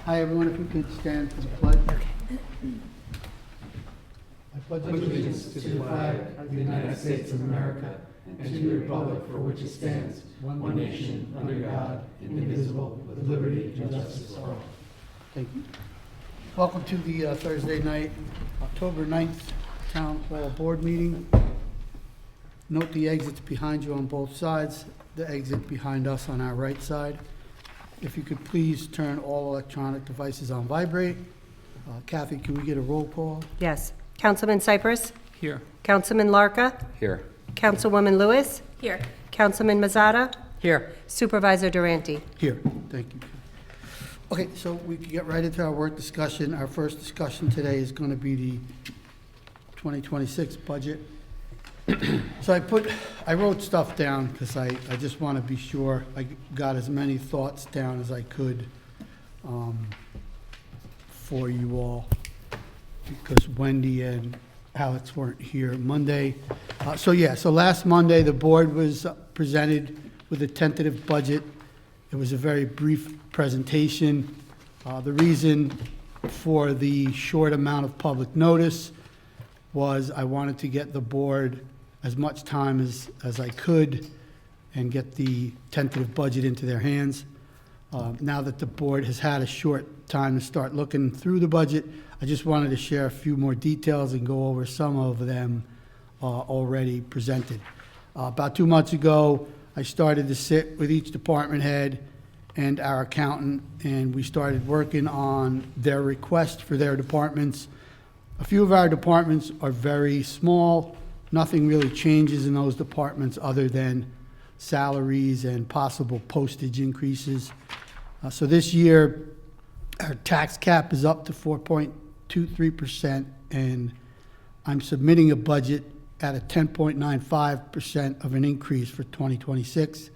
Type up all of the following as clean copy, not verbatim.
Hi, everyone, if you could stand for the pledge. I pledge Allegiance to the flag of the United States of America and to the republic for which it stands, one nation, under God, indivisible, with liberty and justice for all. Thank you. Welcome to the Thursday night, October 9th Town Hall Board meeting. Note the exits behind you on both sides, the exit behind us on our right side. If you could please turn all electronic devices on vibrate. Kathy, can we get a roll call? Yes. Councilman Cypress? Here. Councilman Larka? Here. Councilwoman Lewis? Here. Councilman Mazzata? Here. Supervisor Durante? Here, thank you. Okay, so we can get right into our work discussion. Our first discussion today is going to be the 2026 budget. So I wrote stuff down because I just want to be sure I got as many thoughts down as I could for you all, because Wendy and Alex weren't here Monday. So last Monday, the board was presented with a tentative budget. It was a very brief presentation. The reason for the short amount of public notice was I wanted to get the board as much time as I could and get the tentative budget into their hands. Now that the board has had a short time to start looking through the budget, I just wanted to share a few more details and go over some of them already presented. About 2 months ago, I started to sit with each department head and our accountant, and we started working on their request for their departments. A few of our departments are very small. Nothing really changes in those departments other than salaries and possible postage increases. So this year, our tax cap is up to 4.23%, and I'm submitting a budget at a 10.95% of an increase for 2026.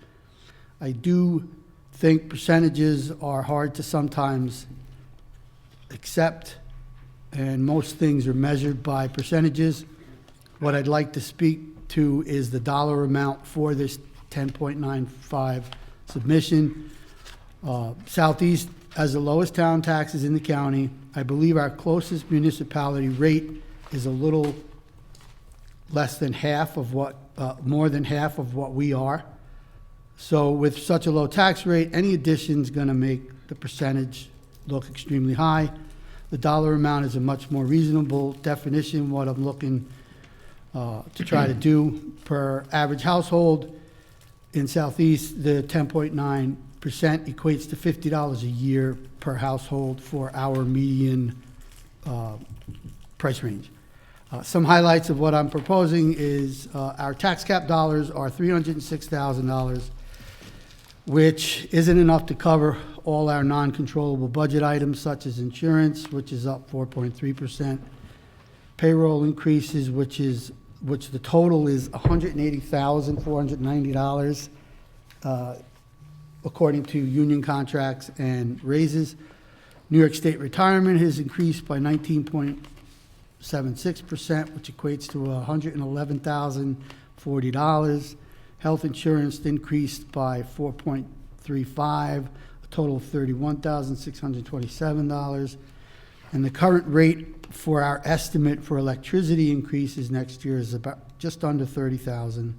I do think percentages are hard to sometimes accept, and most things are measured by percentages. What I'd like to speak to is the dollar amount for this 10.95 submission. Southeast has the lowest town taxes in the county. I believe our closest municipality rate is a little less than half of what, more than half of what we are. So with such a low tax rate, any addition is going to make the percentage look extremely high. The dollar amount is a much more reasonable definition, what I'm looking to try to do per average household. In Southeast, the 10.9% equates to $50 a year per household for our median price range. Some highlights of what I'm proposing is our tax cap dollars are $306,000, which isn't enough to cover all our non-controllable budget items such as insurance, which is up 4.3%, payroll increases, which the total is $180,490, according to union contracts and raises. New York State retirement has increased by 19.76%, which equates to $111,040. Health insurance increased by 4.35, a total of $31,627. And the current rate for our estimate for electricity increases next year is about just under $30,000.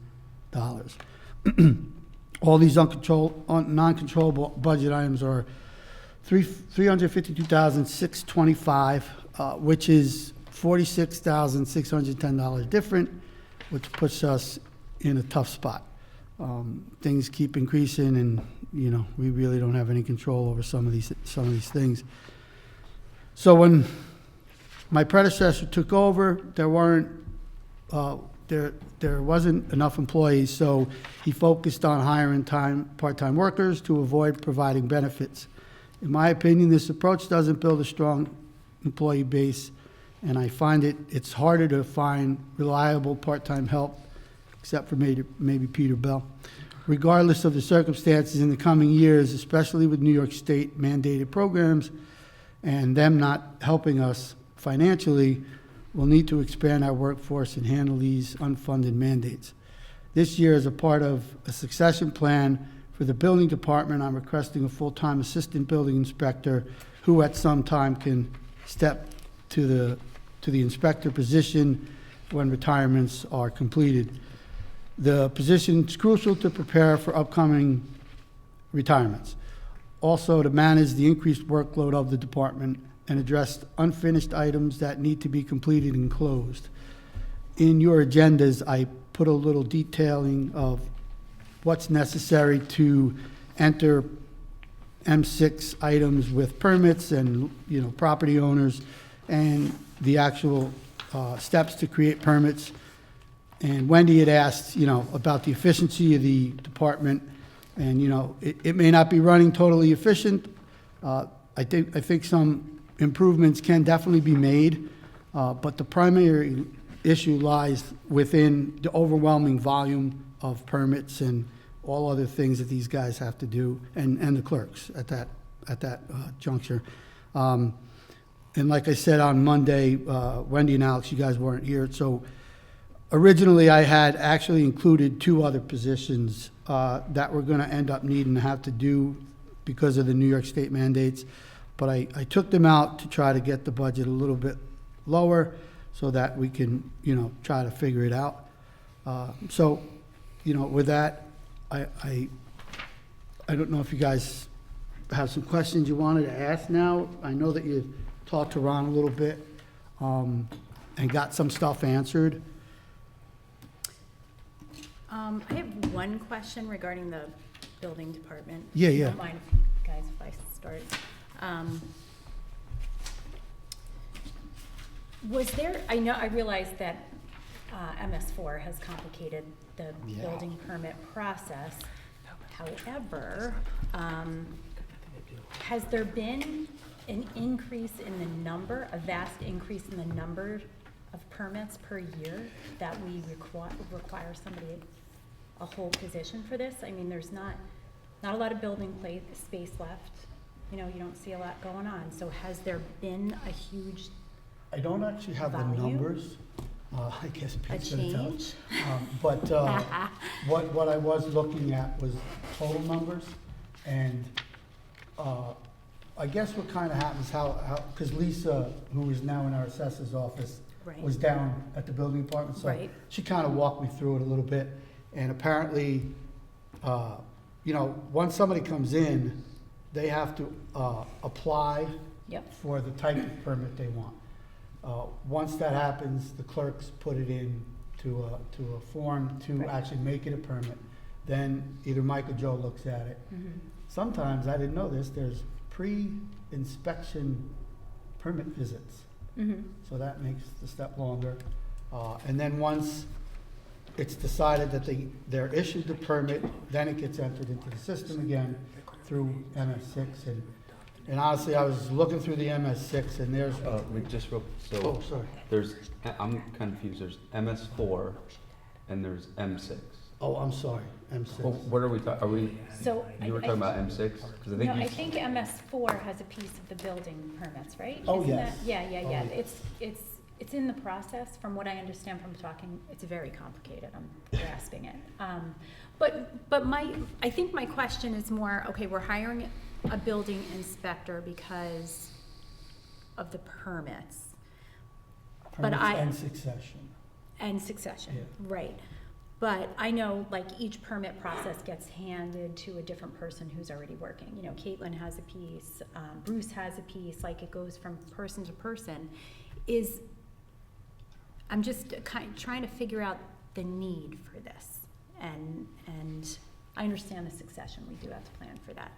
All these non-controllable budget items are $352,625, which is $46,610 different, which puts us in a tough spot. Things keep increasing, and we really don't have any control over some of these things. So when my predecessor took over, there wasn't enough employees, so he focused on hiring part-time workers to avoid providing benefits. In my opinion, this approach doesn't build a strong employee base, and I find it's harder to find reliable part-time help, except for maybe Peter Bell. Regardless of the circumstances in the coming years, especially with New York State mandated programs and them not helping us financially, we'll need to expand our workforce and handle these unfunded mandates. This year, as a part of a succession plan For the building department, I'm requesting a full-time assistant building inspector who at some time can step to the inspector position when retirements are completed. The position is crucial to prepare for upcoming retirements. Also, to manage the increased workload of the department and address unfinished items that need to be completed and closed. In your agendas, I put a little detailing of what's necessary to enter M6 items with permits and, property owners, and the actual steps to create permits. And Wendy had asked, about the efficiency of the department, and, it may not be running totally efficient. I think some improvements can definitely be made, but the primary issue lies within the overwhelming volume of permits and all other things that these guys have to do, and the clerks at that juncture. And like I said on Monday, Wendy and Alex, you guys weren't here, so originally I had actually included 2 other positions that we're going to end up needing to have to do because of the New York State mandates. But I took them out to try to get the budget a little bit lower so that we can, try to figure it out. So, with that, I don't know if you guys have some questions you wanted to ask now. I know that you talked to Ron a little bit and got some stuff answered. I have one question regarding the building department. Yeah, If you yeah. don't mind, guys, if I start. Was there, I realize that MS4 has complicated the Yeah. building permit process. However, has there been an increase in the number, a vast increase in the number of permits per year that we require somebody, a whole position for this? I mean, there's not a lot of building space left. You don't see a lot going on. So has there been a huge I don't actually have the Value? numbers. I guess a Pete's gonna tell. change? But what I was looking at was total numbers, and I guess what kind of happens, because Lisa, who is now in our assessor's office, Right. was down at the building department, so Right. she kind of walked me through it a little bit. And apparently, once somebody comes in, they have to apply Yep, for the type of permit they want. Once that happens, the clerks put it in to a form to Right. actually make it a permit. Then either Mike or Joe looks at it. Sometimes, I didn't know this, there's pre-inspection permit visits. So that makes the step longer. And then once it's decided that they're issued the permit, then it gets entered into the system again through MS6. And honestly, I was looking through the MS6 and there's, So sorry. I'm confused. There's MS4 and there's M6. Oh, I'm sorry, M6. Well, what are we talking? so. You were talking about M6? Because I No, think I you. think MS4 has a piece of the building permits, right? Oh, Isn't yes. that- Yeah. Oh, yeah. It's in the process, from what I understand from talking, it's very complicated, I'm grasping it. But I think my question is more, okay, we're hiring a building inspector because of the permits Permits I- and succession. and succession, Yeah. right? But I know, like, each permit process gets handed to a different person who's already working. Caitlin has a piece, Bruce has a piece, like, it goes from person to person. I'm just trying to figure out the need for this. And I understand the succession, we do have to plan for that.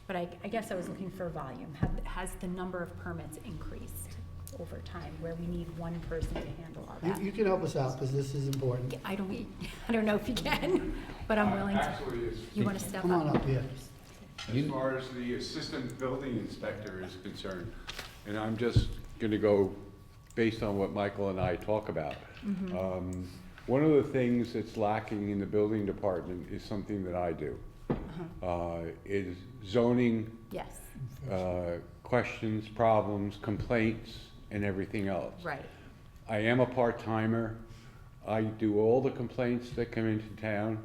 But I guess I was looking for volume. Has the number of permits increased over time, where we need one person to handle all that? You can help us out because this is important. I don't know if you can, but I'm willing to. Actually, You want to step Come on up? up, yeah. as far as the assistant building inspector is concerned, and I'm just gonna go based on what Michael and I talk about. One of the things that's lacking in the building department is something that I do. Is zoning, Yes, questions, problems, complaints, and everything else. right. I am a part-timer. I do all the complaints that come into town.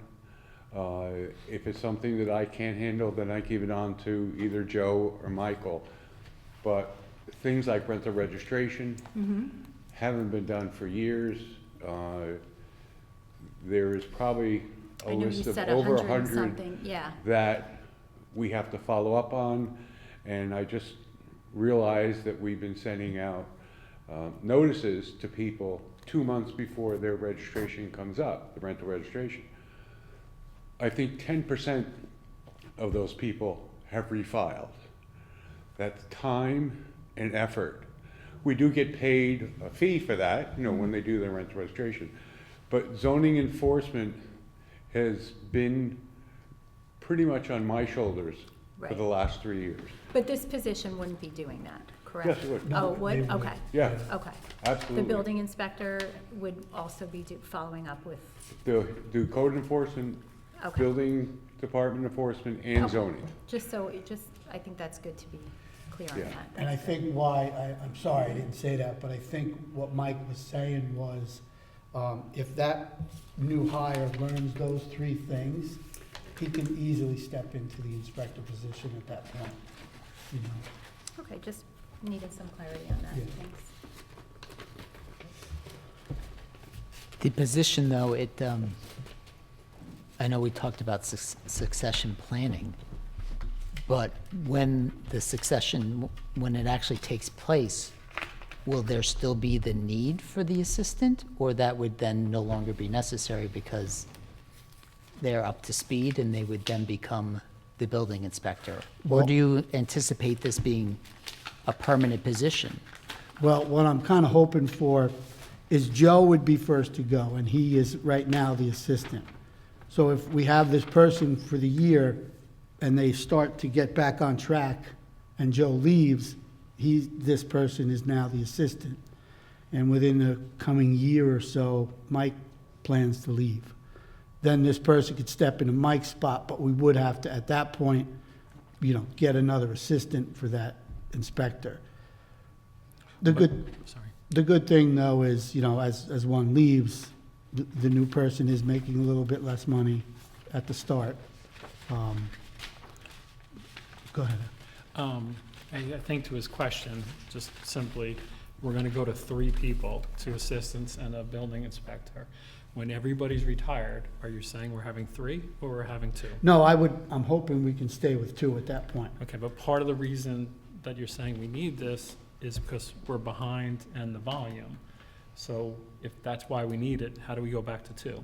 If it's something that I can't handle, then I give it on to either Joe or Michael. But things like rental registration haven't been done for years. There is probably a I know you list of said over 100 and 100 something, yeah. that we have to follow up on. And I just realized that we've been sending out notices to people 2 months before their registration comes up, the rental registration. I think 10% of those people have refiled. That's time and effort. We do get paid a fee for that, you know, when they do their rental registration. But zoning enforcement has been pretty much on my shoulders for the Right. last 3 years. But this position wouldn't be doing that, correct? Yes, it would. Oh, it would? They would. Okay. Yeah, Okay. absolutely. The building inspector would also be following up with, Do code enforcement, okay. building department enforcement, and Okay. zoning. I think that's good to be clear on Yeah. that. And I think why, I'm sorry I didn't say that, but I think what Mike was saying was, if that new hire learns those 3 things, he can easily step into the inspector position at that point, you know. Okay, just needed some clarity on that, Yeah. thanks. The position, though, I know we talked about succession planning, but when when it actually takes place, will there still be the need for the assistant? Or that would then no longer be necessary because they're up to speed and they would then become the building inspector? Or Well- do you anticipate this being a permanent position? Well, what I'm kind of hoping for is Joe would be first to go, and he is right now the assistant. So if we have this person for the year and they start to get back on track and Joe leaves, this person is now the assistant. And within the coming year or so, Mike plans to leave. Then this person could step into Mike's spot, but we would have to, at that point, you know, get another assistant for that inspector. The good thing, though, is, you know, as one leaves, the new person is making a little bit less money at the start. Go ahead. I think to his question, just simply, we're gonna go to 3 people, 2 assistants and a building inspector. When everybody's retired, are you saying we're having 3 or we're having 2? No, I'm hoping we can stay with 2 at that point. Okay, but part of the reason that you're saying we need this is because we're behind in the volume. So if that's why we need it, how do we go back to 2?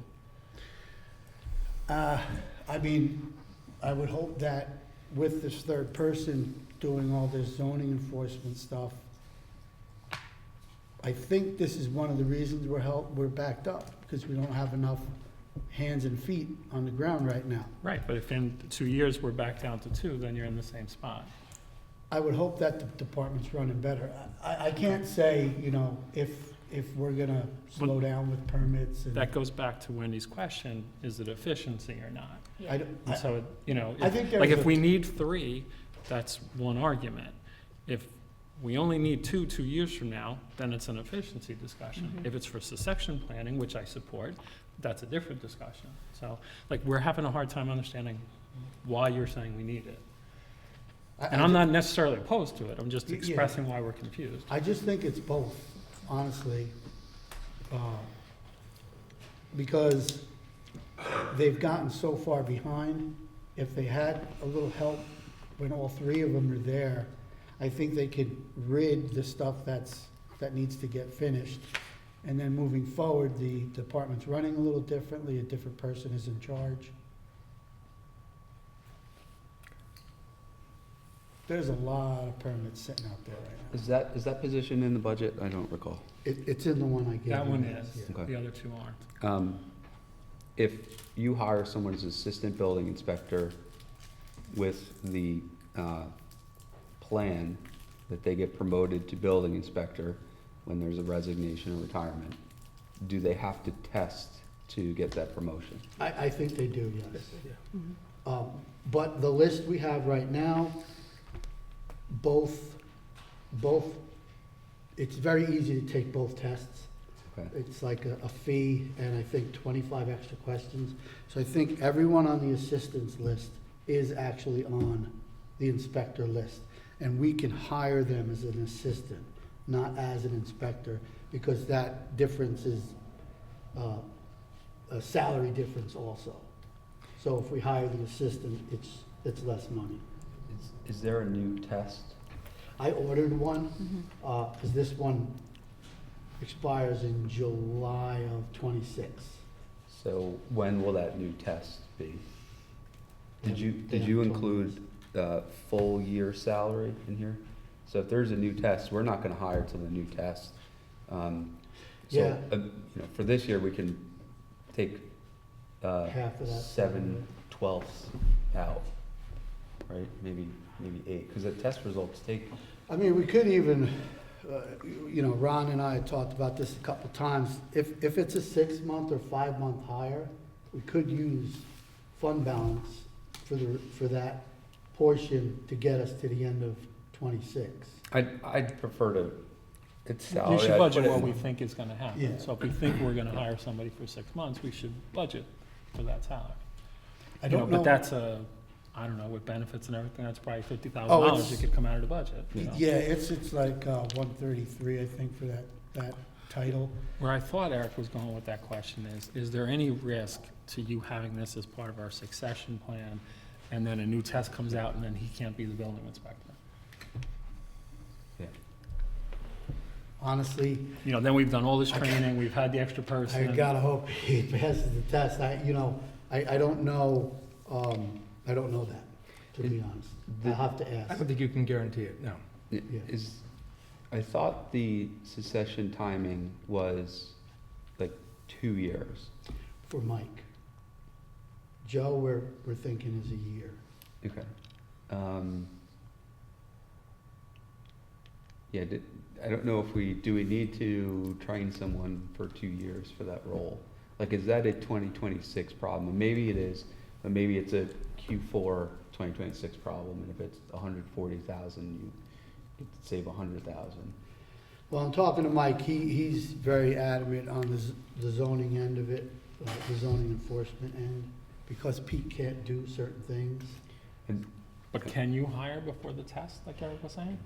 I mean, I would hope that with this third person doing all this zoning enforcement stuff, I think this is one of the reasons we're backed up, because we don't have enough hands and feet on the ground right now. Right, but if in 2 years we're back down to 2, then you're in the same spot. I would hope that the department's running better. I can't say, you know, if we're gonna slow down with permits and. That goes back to Wendy's question, is it efficiency or not? I don't- And so, you know, I think like there's if a- we need 3, that's one argument. If we only need 2 years from now, then it's an efficiency discussion. If it's for succession planning, which I support, that's a different discussion. So, like, we're having a hard time understanding why you're saying we need it. And I'm not necessarily opposed to it, I'm just Yeah. expressing why we're confused. I just think it's both, honestly. Because they've gotten so far behind. If they had a little help when all 3 of them are there, I think they could rid the stuff that needs to get finished. And then moving forward, the department's running a little differently, a different person is in charge. There's a lot of permits sitting out there right Is that position in the budget? I don't recall. now. It's in the one I gave you. That one is, Yeah. Okay. the other 2 aren't. If you hire someone as assistant building inspector with the plan that they get promoted to building inspector when there's a resignation or retirement, do they have to test to get that promotion? I think they do, yes. But the list we have right now, both, it's very easy to take both tests. Okay. It's like a fee and I think 25 extra questions. So I think everyone on the assistance list is actually on the inspector list. And we can hire them as an assistant, not as an inspector, because that difference is a salary difference also. So if we hire the assistant, it's less money. Is there a new test? I ordered one, because this one expires in July of '26. So when will that new test be? Did you They haven't told me. include full year salary in here? So if there's a new test, we're not gonna hire till the new test. Yeah. For this year, we can take Half of that. 7/12 out, right? Maybe 8, because the test results take, I mean, we could even, Ron and I had talked about this a couple times. If it's a 6-month or 5-month hire, we could use fund balance for that portion to get us to the end of '26. I'd prefer to, it's salary. We should I'd budget put it what in- we think is gonna happen. Yeah. So if we think we're gonna hire somebody for 6 months, we should budget for that salary. I don't know. But that's I don't know, with benefits and everything, that's probably Oh, $50,000 it's- that could come out of the budget, you know? Yeah, it's like 133, I think, for that title. Where I thought Eric was going with that question is there any risk to you having this as part of our succession plan, and then a new test comes out, and then he can't be the building inspector? Yeah. Honestly, Then we've done all this training, we've had the extra I person. gotta hope he passes the test. I don't know, I don't know that, to be honest. I'll have to I ask. don't think you can guarantee it, no. I- Yeah. I thought the succession timing was like 2 years. For Mike. Joe, we're thinking is a year. Okay. Yeah, I don't know if do we need to train someone for 2 years for that role? Like, is that a 2026 problem? And maybe it is, but maybe it's a Q4 2026 problem, and if it's 140,000, you get to save 100,000. Well, I'm talking to Mike, he's very adamant on the zoning end of it, the zoning enforcement end, because Pete can't do certain things. But can you hire before the test, like Eric was saying?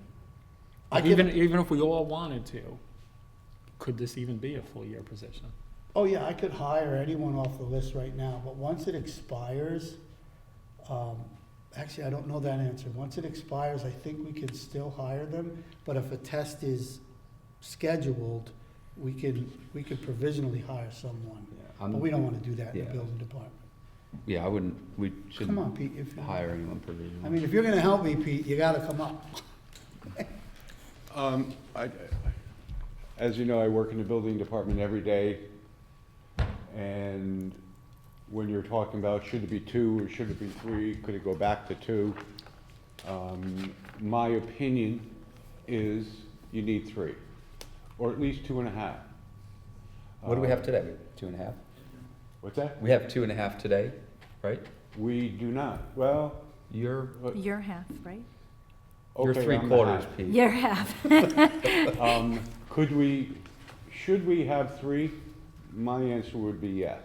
I Even can, if we all wanted to, could this even be a full year position? oh yeah, I could hire anyone off the list right now, but once it expires, actually, I don't know that answer. Once it expires, I think we can still hire them, but if a test is scheduled, we could provisionally hire someone. Yeah, But we don't wanna do that in the Yeah. building department. Yeah, we Come on, shouldn't Pete, if, hire anyone provisionally. I mean, if you're gonna help me, Pete, you gotta come up. As you know, I work in the building department every day, and when you're talking about should it be 2 or should it be 3, could it go back to 2? My opinion is you need 3, or at least 2.5. What do we have today? 2.5? What's that? We have 2.5 today, right? We do not. Well, You're You're half, right? you're okay, 3/4, Pete. You're half. Should we have 3? My answer would be yes.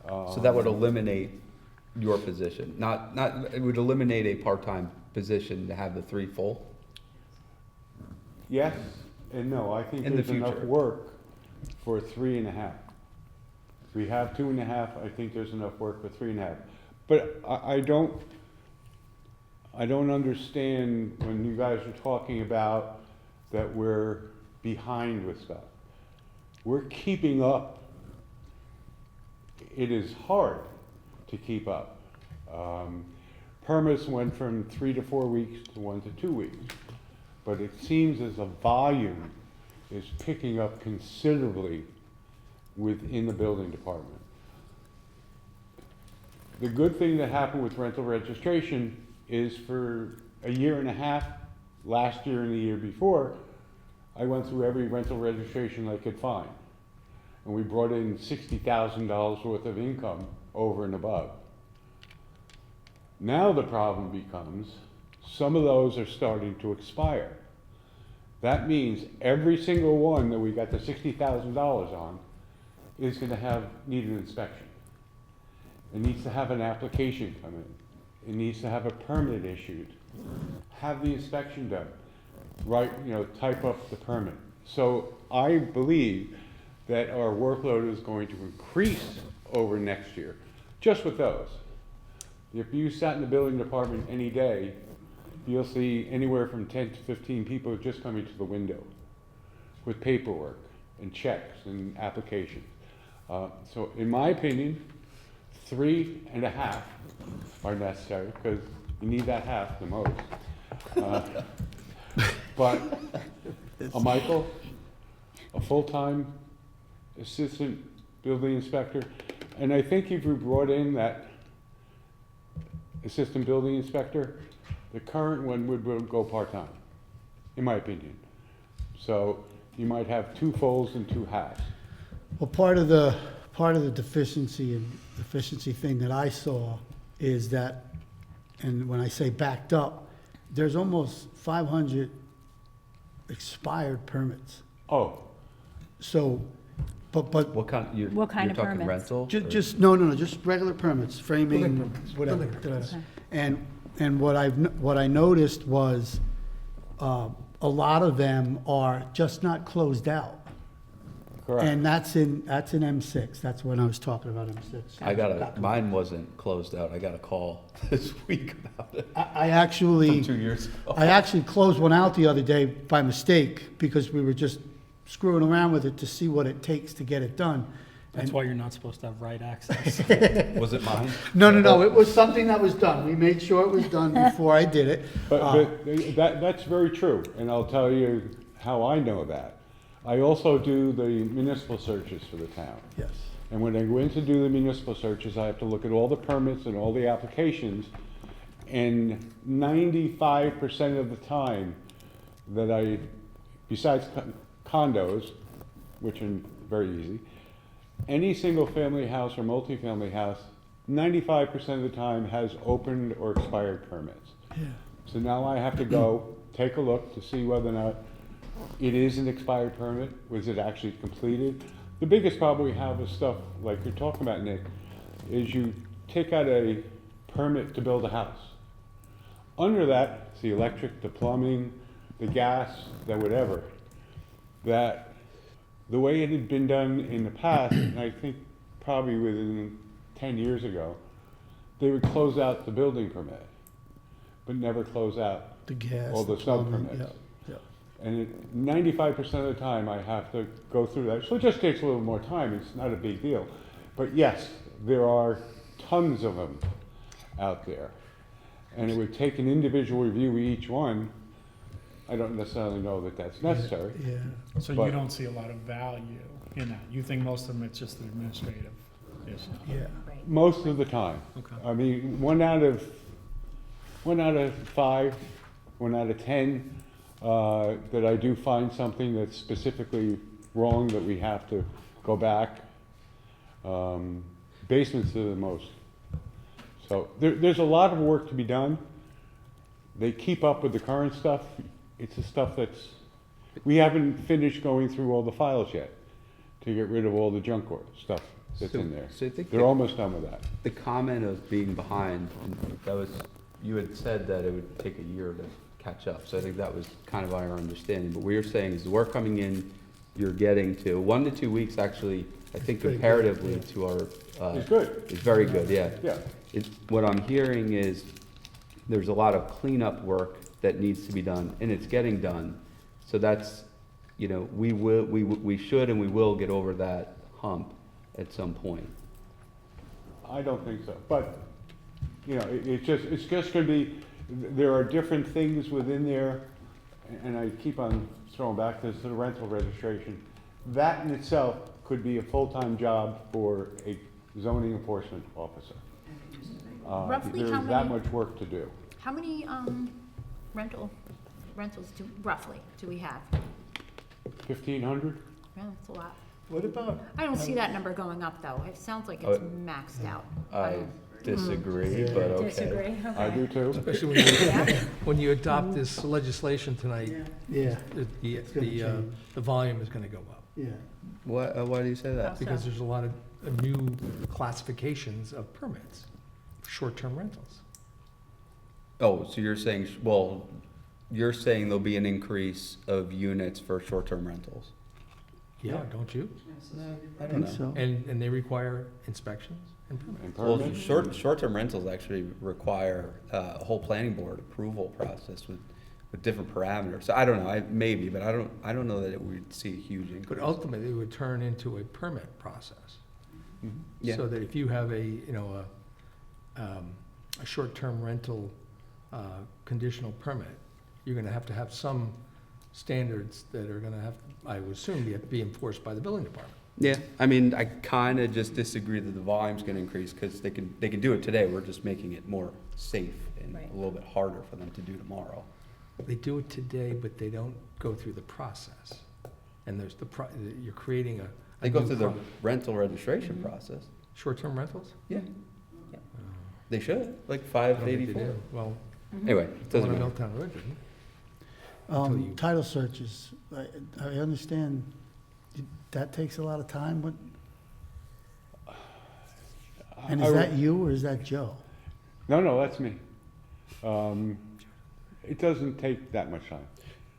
So that would eliminate your position, not, it would eliminate a part-time position to have the 3 full? Yes and no. I think In the there's enough future. work for 3.5. We have 2.5, I think there's enough work for 3.5. But I don't understand when you guys are talking about that we're behind with stuff. We're keeping up. It is hard to keep up. Permits went from 3 to 4 weeks to 1 to 2 weeks. But it seems as the volume is picking up considerably within the building department. The good thing that happened with rental registration is for a year and a half, last year and the year before, I went through every rental registration I could find. And we brought in $60,000 worth of income over and above. Now the problem becomes, some of those are starting to expire. That means every single one that we got the $60,000 on is gonna need an inspection. It needs to have an application come in. It needs to have a permit issued. Have the inspection done. Type up the permit. So I believe that our workload is going to increase over next year, just with those. If you sat in the building department any day, you'll see anywhere from 10 to 15 people just coming to the window with paperwork and checks and applications. So in my opinion, 3.5 are necessary, because you need that half the most. But Michael, a full-time assistant building inspector, and I think if we brought in that assistant building inspector, the current one would go part-time, in my opinion. So you might have 2 fulls and 2 halves. Well, part of the deficiency thing that I saw is that, and when I say backed up, there's almost 500 expired permits. Oh, So, but What kind, What kind you're of talking permits? rental? Ju- or- Just, no, just regular permits, framing, whatever. And what I noticed was, a lot of them are just not closed out. correct. And that's in M6, that's when I was talking about M6. Mine wasn't closed out. I got a call this week about it I actually, from 2 years ago. I actually closed one out the other day by mistake, because we were just screwing around with it to see what it takes to get it done. That's why you're not supposed to have right access. Was it mine? No, it was something that was done, we made sure it was done before I did it. But that's very true, and I'll tell you how I know that. I also do the municipal searches for the town. Yes. And when I go in to do the municipal searches, I have to look at all the permits and all the applications. And 95% of the time that besides condos, which are very easy, any single-family house or multifamily house, 95% of the time has opened or expired permits. Yeah. So now I have to go take a look to see whether or not it is an expired permit. Was it actually completed? The biggest problem we have with stuff like you're talking about, Nick, is you take out a permit to build a house. Under that, it's the electric, the plumbing, the gas, the whatever. That the way it had been done in the past, and I think probably within 10 years ago, they would close out the building permit, but never close out The gas. all the plumbing, sub-permits. yeah. And 95% of the time, I have to go through that. So it just takes a little more time. It's not a big deal. But yes, there are tons of them out there. And it would take an individual review of each one. I don't necessarily know that that's necessary. Yeah. So But- you don't see a lot of value in that? You think most of them, it's just an administrative issue? Yeah. Right. Most of the time. Okay. I mean, 1 out of 5, 1 out of 10, that I do find something that's specifically wrong that we have to go back. Basements are the most. So there's a lot of work to be done. They keep up with the current stuff. It's the stuff we haven't finished going through all the files yet to get rid of all the junk stuff that's in there. So I think They're almost done with that. the comment of being behind, and that was, you had said that it would take a year to catch up. So I think that was kind of our understanding. But what you're saying is the work coming in, you're getting to 1 to 2 weeks, actually, I think Pretty good, comparatively yeah. to our. It's good. Is very good, yeah. Yeah. What I'm hearing is there's a lot of cleanup work that needs to be done, and it's getting done. So that's, we should and we will get over that hump at some point. I don't think so, but, it's just gonna be, there are different things within there, and I keep on throwing back to the rental registration. That in itself could be a full-time job for a zoning enforcement officer. Roughly There how is that many- much work to do. How many rentals roughly do we have? 1,500? Yeah, that's a lot. What about? I don't see that number going up, though. It sounds like Oh, it's maxed out. I don't- disagree, Yeah. but okay. Disagree, I do okay. too. Especially when you, when you adopt this legislation tonight, Yeah, the, gonna change. the volume is gonna go up. yeah. Why do you say that? Because there's a lot of new classifications of permits, for short-term rentals. Oh, so you're saying, well, you're saying there'll be an increase of units for short-term rentals? Yeah, don't you? I I don't think know. so. And they require inspections and permits. And Well, permits? short-term rentals actually require a whole planning board approval process with different parameters. So I don't know, maybe, but I don't know that it would see a huge increase. But ultimately, it would turn into a permit process. Yeah. So that if you have a, a short-term rental, conditional permit, you're gonna have to have some standards that are gonna have, I would assume, be enforced by the building department. Yeah, I mean, I kinda just disagree that the volume's gonna increase, cause they can do it today, we're just making it more safe and Right. a little bit harder for them to do tomorrow. They do it today, but they don't go through the process. And there's you're creating a. They go new through the product. rental registration process. Short-term rentals? Yeah. Yep. They should, like I don't think they 584. do. Well, Anyway, the doesn't one on matter. Milltown Road didn't. Until you- Title searches, I understand, that takes a lot of time, what, and I is would- that you or is that Joe? No, that's me. It doesn't take that much time.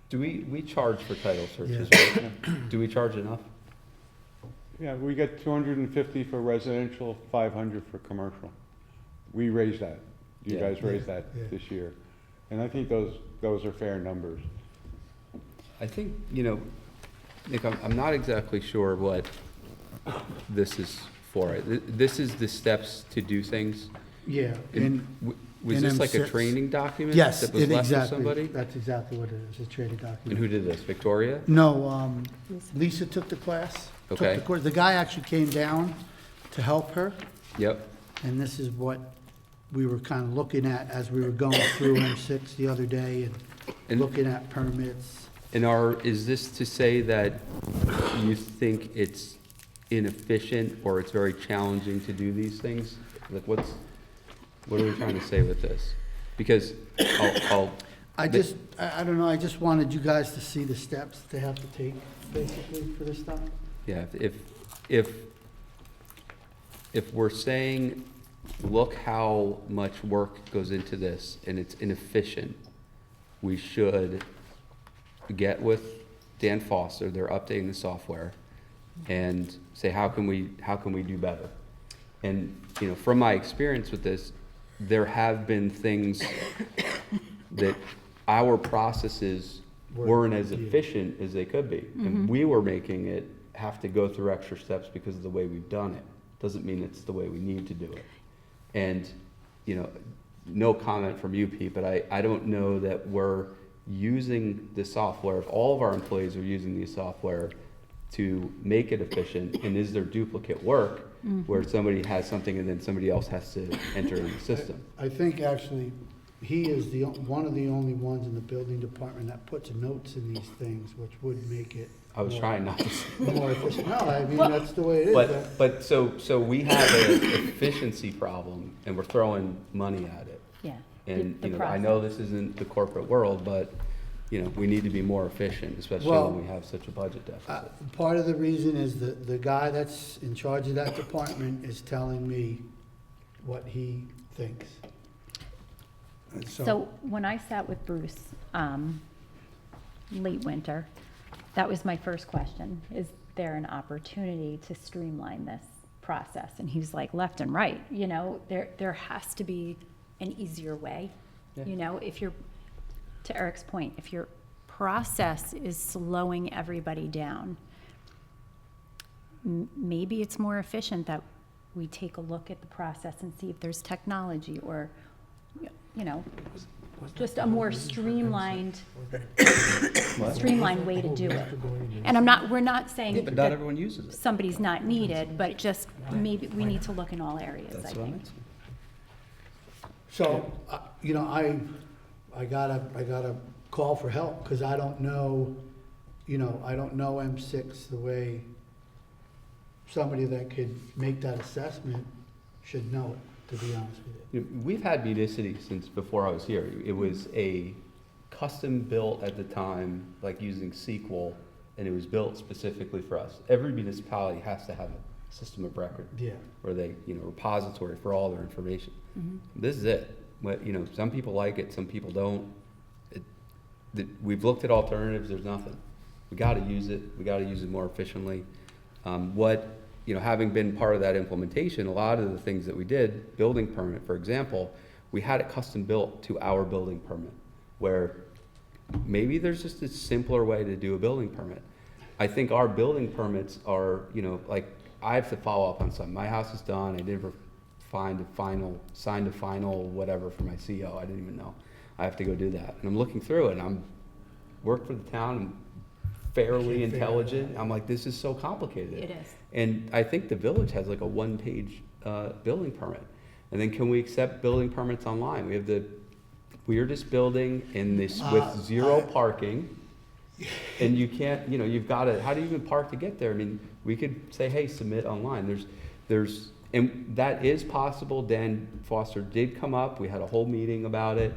Do we charge for title searches, Yeah. right? Do we charge enough? Yeah, we get 250 for residential, 500 for commercial. We raised that. You Yeah. guys raised that Yeah. this year. And I think those are fair numbers. I think, Nick, I'm not exactly sure what this is for. This is the steps to do things. Yeah, In- and, Was in this like a M6. training document? yes, That was it left with exactly, somebody? that's exactly what it is, a trading And document. who did this? Victoria? No, Lisa took the class. took Okay. the course. The guy actually came down to help her, Yep. and this is what we were kind of looking at as we were going through M6 the other day and And- looking at permits. And is this to say that you think it's inefficient or it's very challenging to do these things? Like what are we trying to say with this? Because I don't know, I just wanted you guys to see the steps they have to take, basically, for this stuff. yeah, if we're saying, look how much work goes into this and it's inefficient, we should get with Dan Foster, they're updating the software, and say, how can we do better? And, from my experience with this, there have been things that our processes weren't as efficient as they could be. And we were making it have to go through extra steps because of the way we've done it. Doesn't mean it's the way we need to do it. And, no comment from you, Pete, but I don't know that we're using the software, if all of our employees are using the software to make it efficient, and is there duplicate work where somebody has something and then somebody else has to enter in the system? I think actually, he is one of the only ones in the building department that puts notes in these things, which would make it. I was trying not to say. More efficient. No, I mean, that's the way it is. But so we have an efficiency problem and we're throwing money at it. Yeah. And, the I know this isn't the corporate world, but, we need to be more efficient, especially Well, when we have such a budget deficit. Part of the reason is that the guy that's in charge of that department is telling me what he thinks. And So when I sat with Bruce, late winter, that was my first question. Is there an opportunity to streamline this process? And he was like, left and right, there has to be an easier way. Yeah. If you're, to Eric's point, if your process is slowing everybody down, maybe it's more efficient that we take a look at the process and see if there's technology or, just a more streamlined way to do it. And we're not saying But not that everyone uses it. somebody's not needed, but just maybe we need to look in all areas, I That's what I'm think. asking. So, I got a call for help, because I don't know, I don't know M6 the way somebody that could make that assessment should know it, to be honest with you. You know, we've had Municity since before I was here. It was a custom built at the time, like using SQL, and it was built specifically for us. Every municipality has to have a system of record Yeah. where they, repository for all their information. This is it. Some people like it, some people don't. We've looked at alternatives, there's nothing. We gotta use it, we gotta use it more efficiently. Having been part of that implementation, a lot of the things that we did, building permit, for example, we had it custom built to our building permit, where maybe there's just a simpler way to do a building permit. I think our building permits are, I have to follow up on something. My house is done, I never signed a final whatever for my CO, I didn't even know. I have to go do that. And I'm looking through it, and I'm work for the town, I'm fairly intelligent. I'm like, this is so complicated. It is. And I think the village has like a one-page building permit. And then can we accept building permits online? We have the weirdest building in this with zero parking. And you can't, you've got to, how do you even park to get there? I mean, we could say, hey, submit online. And that is possible. Dan Foster did come up. We had a whole meeting about it.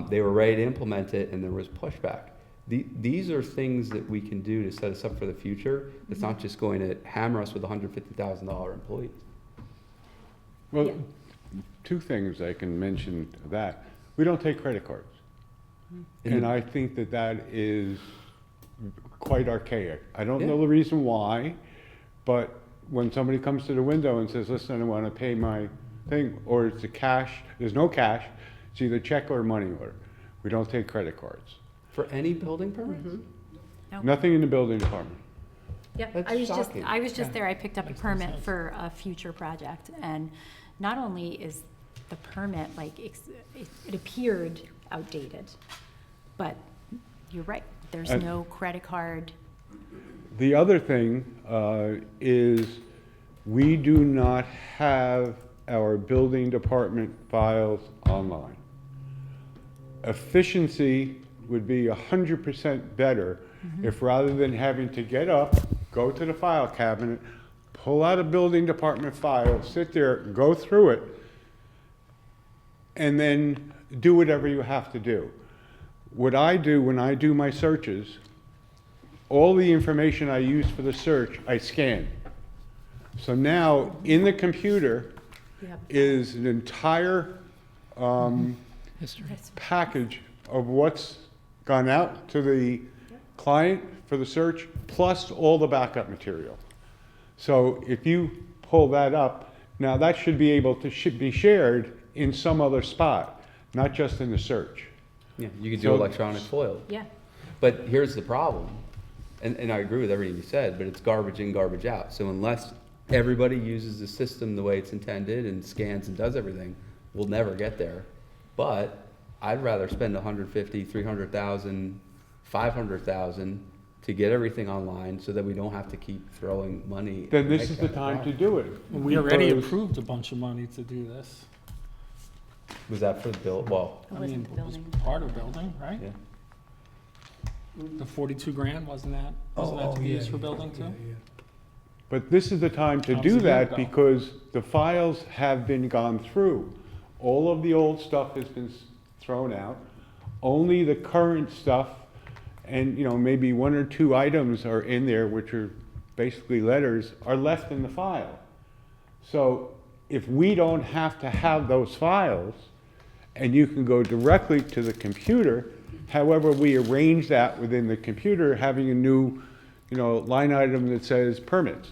They were ready to implement it, and there was pushback. These are things that we can do to set us up for the future. It's not just going to hammer us with $150,000 employees. Well, Yeah. two things I can mention to that. We don't take credit cards. And I think that is quite archaic. I don't know the reason why, but when somebody comes to the window and says, listen, I want to pay my thing, or it's a cash, there's no cash, it's either check or money order. We don't take credit cards. For any building permits? Nothing in the building department. Yeah, That's shocking. I was just there, I picked up a permit for a future project, and not only is the permit, it appeared outdated, but you're right, there's And- no credit card. The other thing is we do not have our building department files online. Efficiency would be 100% better if rather than having to get up, go to the file cabinet, pull out a building department file, sit there, go through it, and then do whatever you have to do. What I do when I do my searches, all the information I use for the search, I scan. So now, in the computer is an entire package of what's gone out to the client for the search, plus all the backup material. So if you pull that up, now that should be able to be shared in some other spot, not just in the search. Yeah, you could do So- electronic FOIL. Yeah, But here's the problem, and I agree with everything you said, but it's garbage in, garbage out. So unless everybody uses the system the way it's intended and scans and does everything, we'll never get there. But I'd rather spend 150, 300,000, 500,000 to get everything online so that we don't have to keep throwing money. Then this is the time to do it. We already because- approved a bunch of money to do this. Was that for the bill? Well, it I wasn't mean, the it was building. part of building, right? yeah. The 42 grand, wasn't that to be used for building too? But this is the time to That was a do year that ago. because the files have been gone through. All of the old stuff has been thrown out. Only the current stuff and, maybe one or two items are in there, which are basically letters, are left in the file. So if we don't have to have those files and you can go directly to the computer, however we arrange that within the computer, having a new, line item that says permits.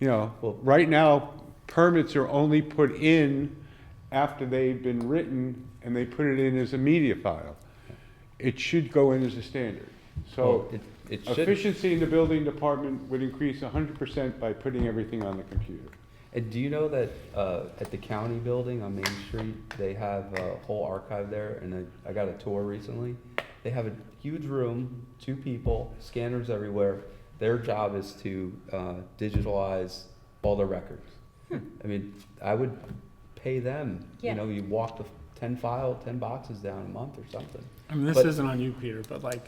Right now, permits are only put in after they've been written and they put it in as a media file. It should go in as a standard. So Well, it should. efficiency in the building department would increase 100% by putting everything on the computer. And do you know that at the county building on Main Street, they have a whole archive there? And I got a tour recently. They have a huge room, 2 people, scanners everywhere. Their job is to digitalize all their records. I mean, I would pay them. Yeah. You walk the 10 boxes down a month or something. I mean, this But- isn't on you, Peter, but I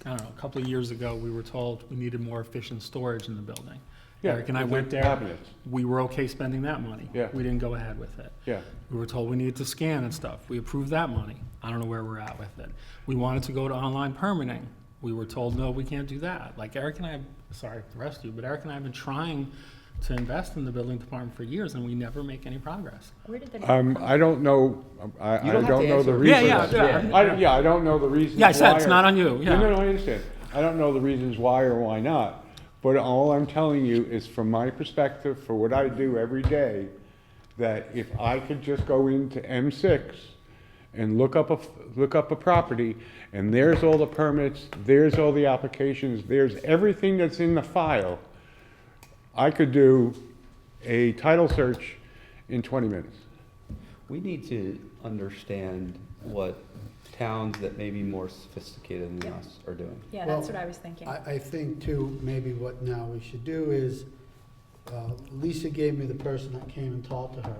don't know, a couple of years ago, we were told we needed more efficient storage in the building. Yeah, Eric and I with went the there. cabinets. We were okay spending that money. Yeah. We didn't go ahead with it. Yeah. We were told we needed to scan and stuff. We approved that money. I don't know where we're at with it. We wanted to go to online permitting. We were told, no, we can't do that. Like Eric and I, sorry, the rest of you, but Eric and I have been trying to invest in the building department for years, and we never make any progress. Where did the number come from? I don't know, I You don't have don't to know the answer. reasons. Yeah. I don't know the reasons Yeah, I said why it's or- not on you, yeah. No, I understand. I don't know the reasons why or why not. But all I'm telling you is from my perspective, for what I do every day, that if I could just go into M6 and look up a property, and there's all the permits, there's all the applications, there's everything that's in the file, I could do a title search in 20 minutes. We need to understand what towns that may be more sophisticated than us are doing. Yeah, that's Well, what I was thinking. I think too, maybe what now we should do is, Lisa gave me the person that came and talked to her.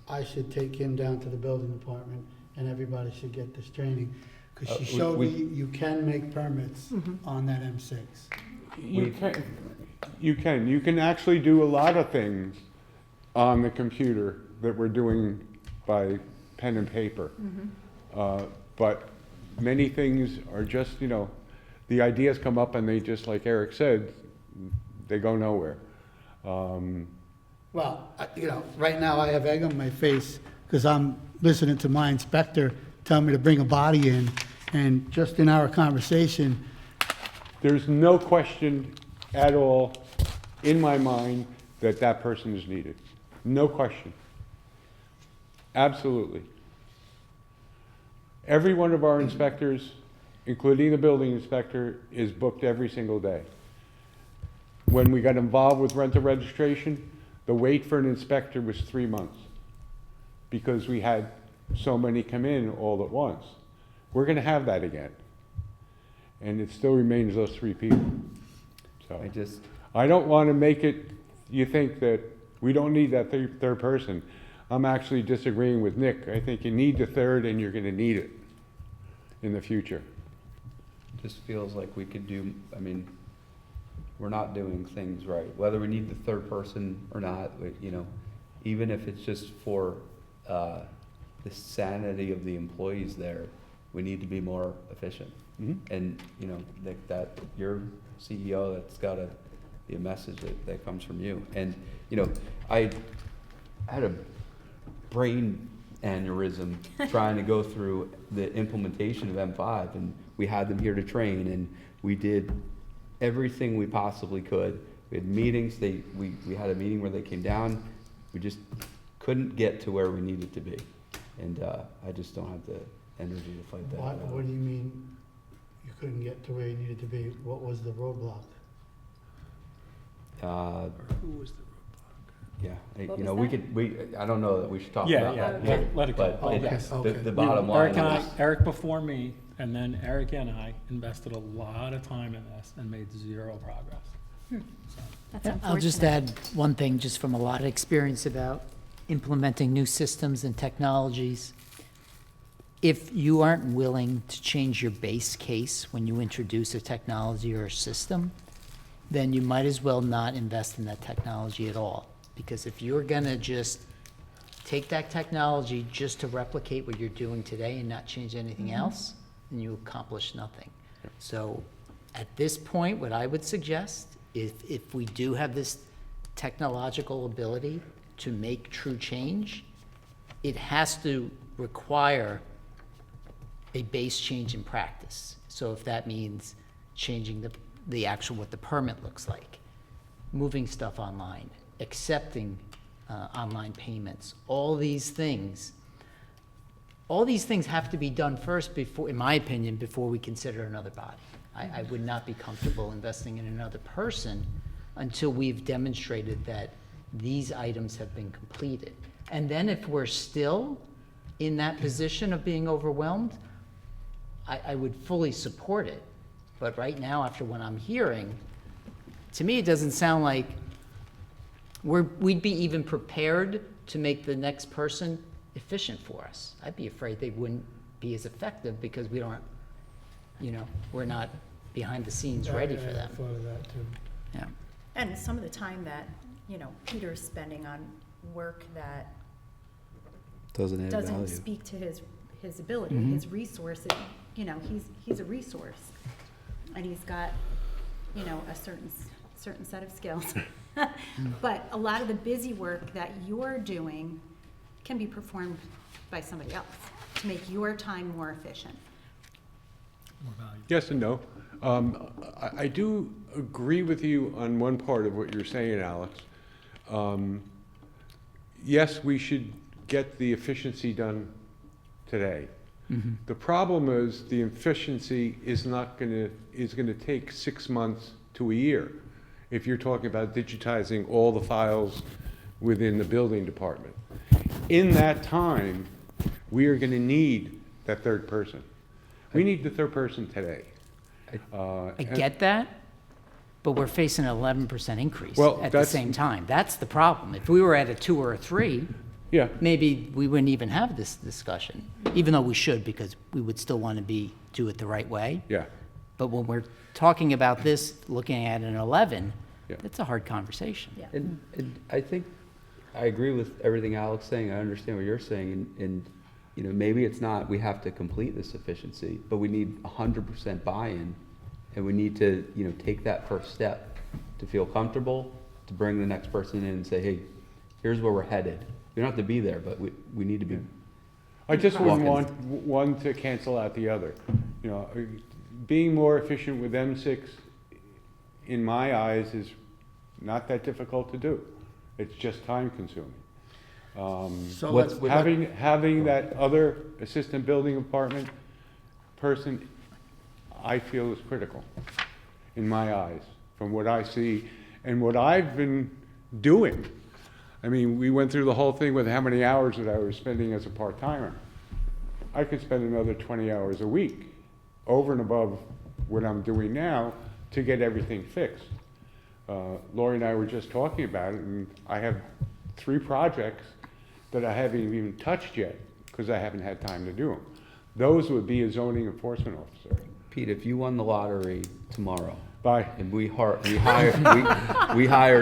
I should take him down to the building department and everybody should get this training. Cause she showed me you can make permits on that M6. You can actually do a lot of things on the computer that we're doing by pen and paper. But many things are just, the ideas come up and they just, like Eric said, they go nowhere. Well, right now I have egg on my face because I'm listening to my inspector tell me to bring a body in. And just in our conversation, There's no question at all in my mind that that person is needed. No question. Absolutely. Every one of our inspectors, including the building inspector, is booked every single day. When we got involved with rental registration, the wait for an inspector was 3 months because we had so many come in all at once. We're gonna have that again. And it still remains those 3 people. So I don't wanna make it, you think that we don't need that third person. I'm actually disagreeing with Nick. I think you need the third and you're gonna need it in the future. Just feels like we could do, we're not doing things right. Whether we need the third person or not, even if it's just for the sanity of the employees there, we need to be more efficient. And, Nick, that you're CEO, that's gotta be a message that comes from you. And, I had a brain aneurysm trying to go through the implementation of M5, and we had them here to train, and we did everything we possibly could. We had meetings, we had a meeting where they came down, we just couldn't get to where we needed to be. And I just don't have the energy to fight that. what do you mean you couldn't get to where you needed to be? What was the roadblock? Who was the Yeah, What we was could, I don't know that we should talk Yeah, about yeah, that. let it go. But Okay, okay. the bottom line Eric and I, is, Eric before me, and then Eric and I invested a lot of time in this and made 0 progress. That's I'll just unfortunate. add one thing, just from a lot of experience about implementing new systems and technologies. If you aren't willing to change your base case when you introduce a technology or a system, then you might as well not invest in that technology at all. Because if you're gonna just take that technology just to replicate what you're doing today and not change anything else, then you accomplish nothing. So at this point, what I would suggest, if we do have this technological ability to make true change, it has to require a base change in practice. So if that means changing the actual, what the permit looks like, moving stuff online, accepting online payments, all these things have to be done first before, in my opinion, before we consider another body. I would not be comfortable investing in another person until we've demonstrated that these items have been completed. And then if we're still in that position of being overwhelmed, I would fully support it. But right now, after what I'm hearing, to me, it doesn't sound like we'd be even prepared to make the next person efficient for us. I'd be afraid they wouldn't be as effective because we don't, we're not behind the scenes ready for them. I thought of that too. Yeah. And some of the time that, Peter's spending on work that Doesn't add doesn't value. speak to his ability, his resources, he's a resource. And he's got, a certain set of skills. But a lot of the busy work that you're doing can be performed by somebody else to make your time more efficient. Yes and no. I do agree with you on one part of what you're saying, Alex. Yes, we should get the efficiency done today. The problem is the efficiency is gonna take 6 months to a year. If you're talking about digitizing all the files within the building department. In that time, we are gonna need that third person. We need the third person today. I get that, but we're facing an 11% increase Well, at the that's- same time. That's the problem. If we were at a 2 or a 3, Yeah, maybe we wouldn't even have this discussion, even though we should, because we would still want to do it the right way. yeah. But when we're talking about this, looking at an 11, Yeah. that's a hard conversation. Yeah. And I think, I agree with everything Alex is saying, I understand what you're saying, and, maybe it's not, we have to complete this efficiency, but we need 100% buy-in, and we need to, take that first step to feel comfortable, to bring the next person in and say, hey, here's where we're headed. We don't have to be there, but we need to be. I just wouldn't Walk-ins. want one to cancel out the other. Being more efficient with M6, in my eyes, is not that difficult to do. It's just time consuming. So What's- let's, With Having that other assistant building department person, I feel is critical, in my eyes, from what I see and what I've been doing. I mean, we went through the whole thing with how many hours that I was spending as a part-timer. I could spend another 20 hours a week, over and above what I'm doing now, to get everything fixed. Lori and I were just talking about it, and I have 3 projects that I haven't even touched yet, because I haven't had time to do them. Those would be a zoning enforcement officer. Pete, if you won the lottery tomorrow, Bye. and we hired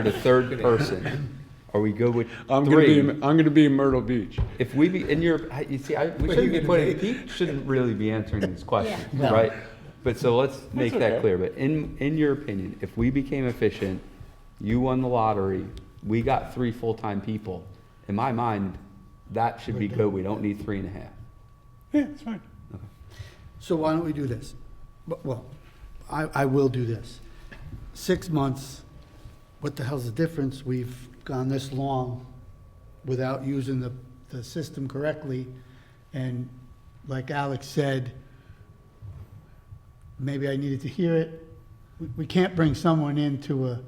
a third person, are we good with I'm 3? gonna be in Myrtle Beach. If we be, in your, you see, we shouldn't be putting, Pete shouldn't really be answering these questions, No. right? But so let's make that okay. clear, but in your opinion, if we became efficient, you won the lottery, we got 3 full-time people, in my mind, that should be good, we don't need 3.5. Yeah, it's fine. so why don't we do this? Well, I will do this. 6 months, what the hell's the difference? We've gone this long without using the system correctly. And like Alex said, maybe I needed to hear it. We can't bring someone into a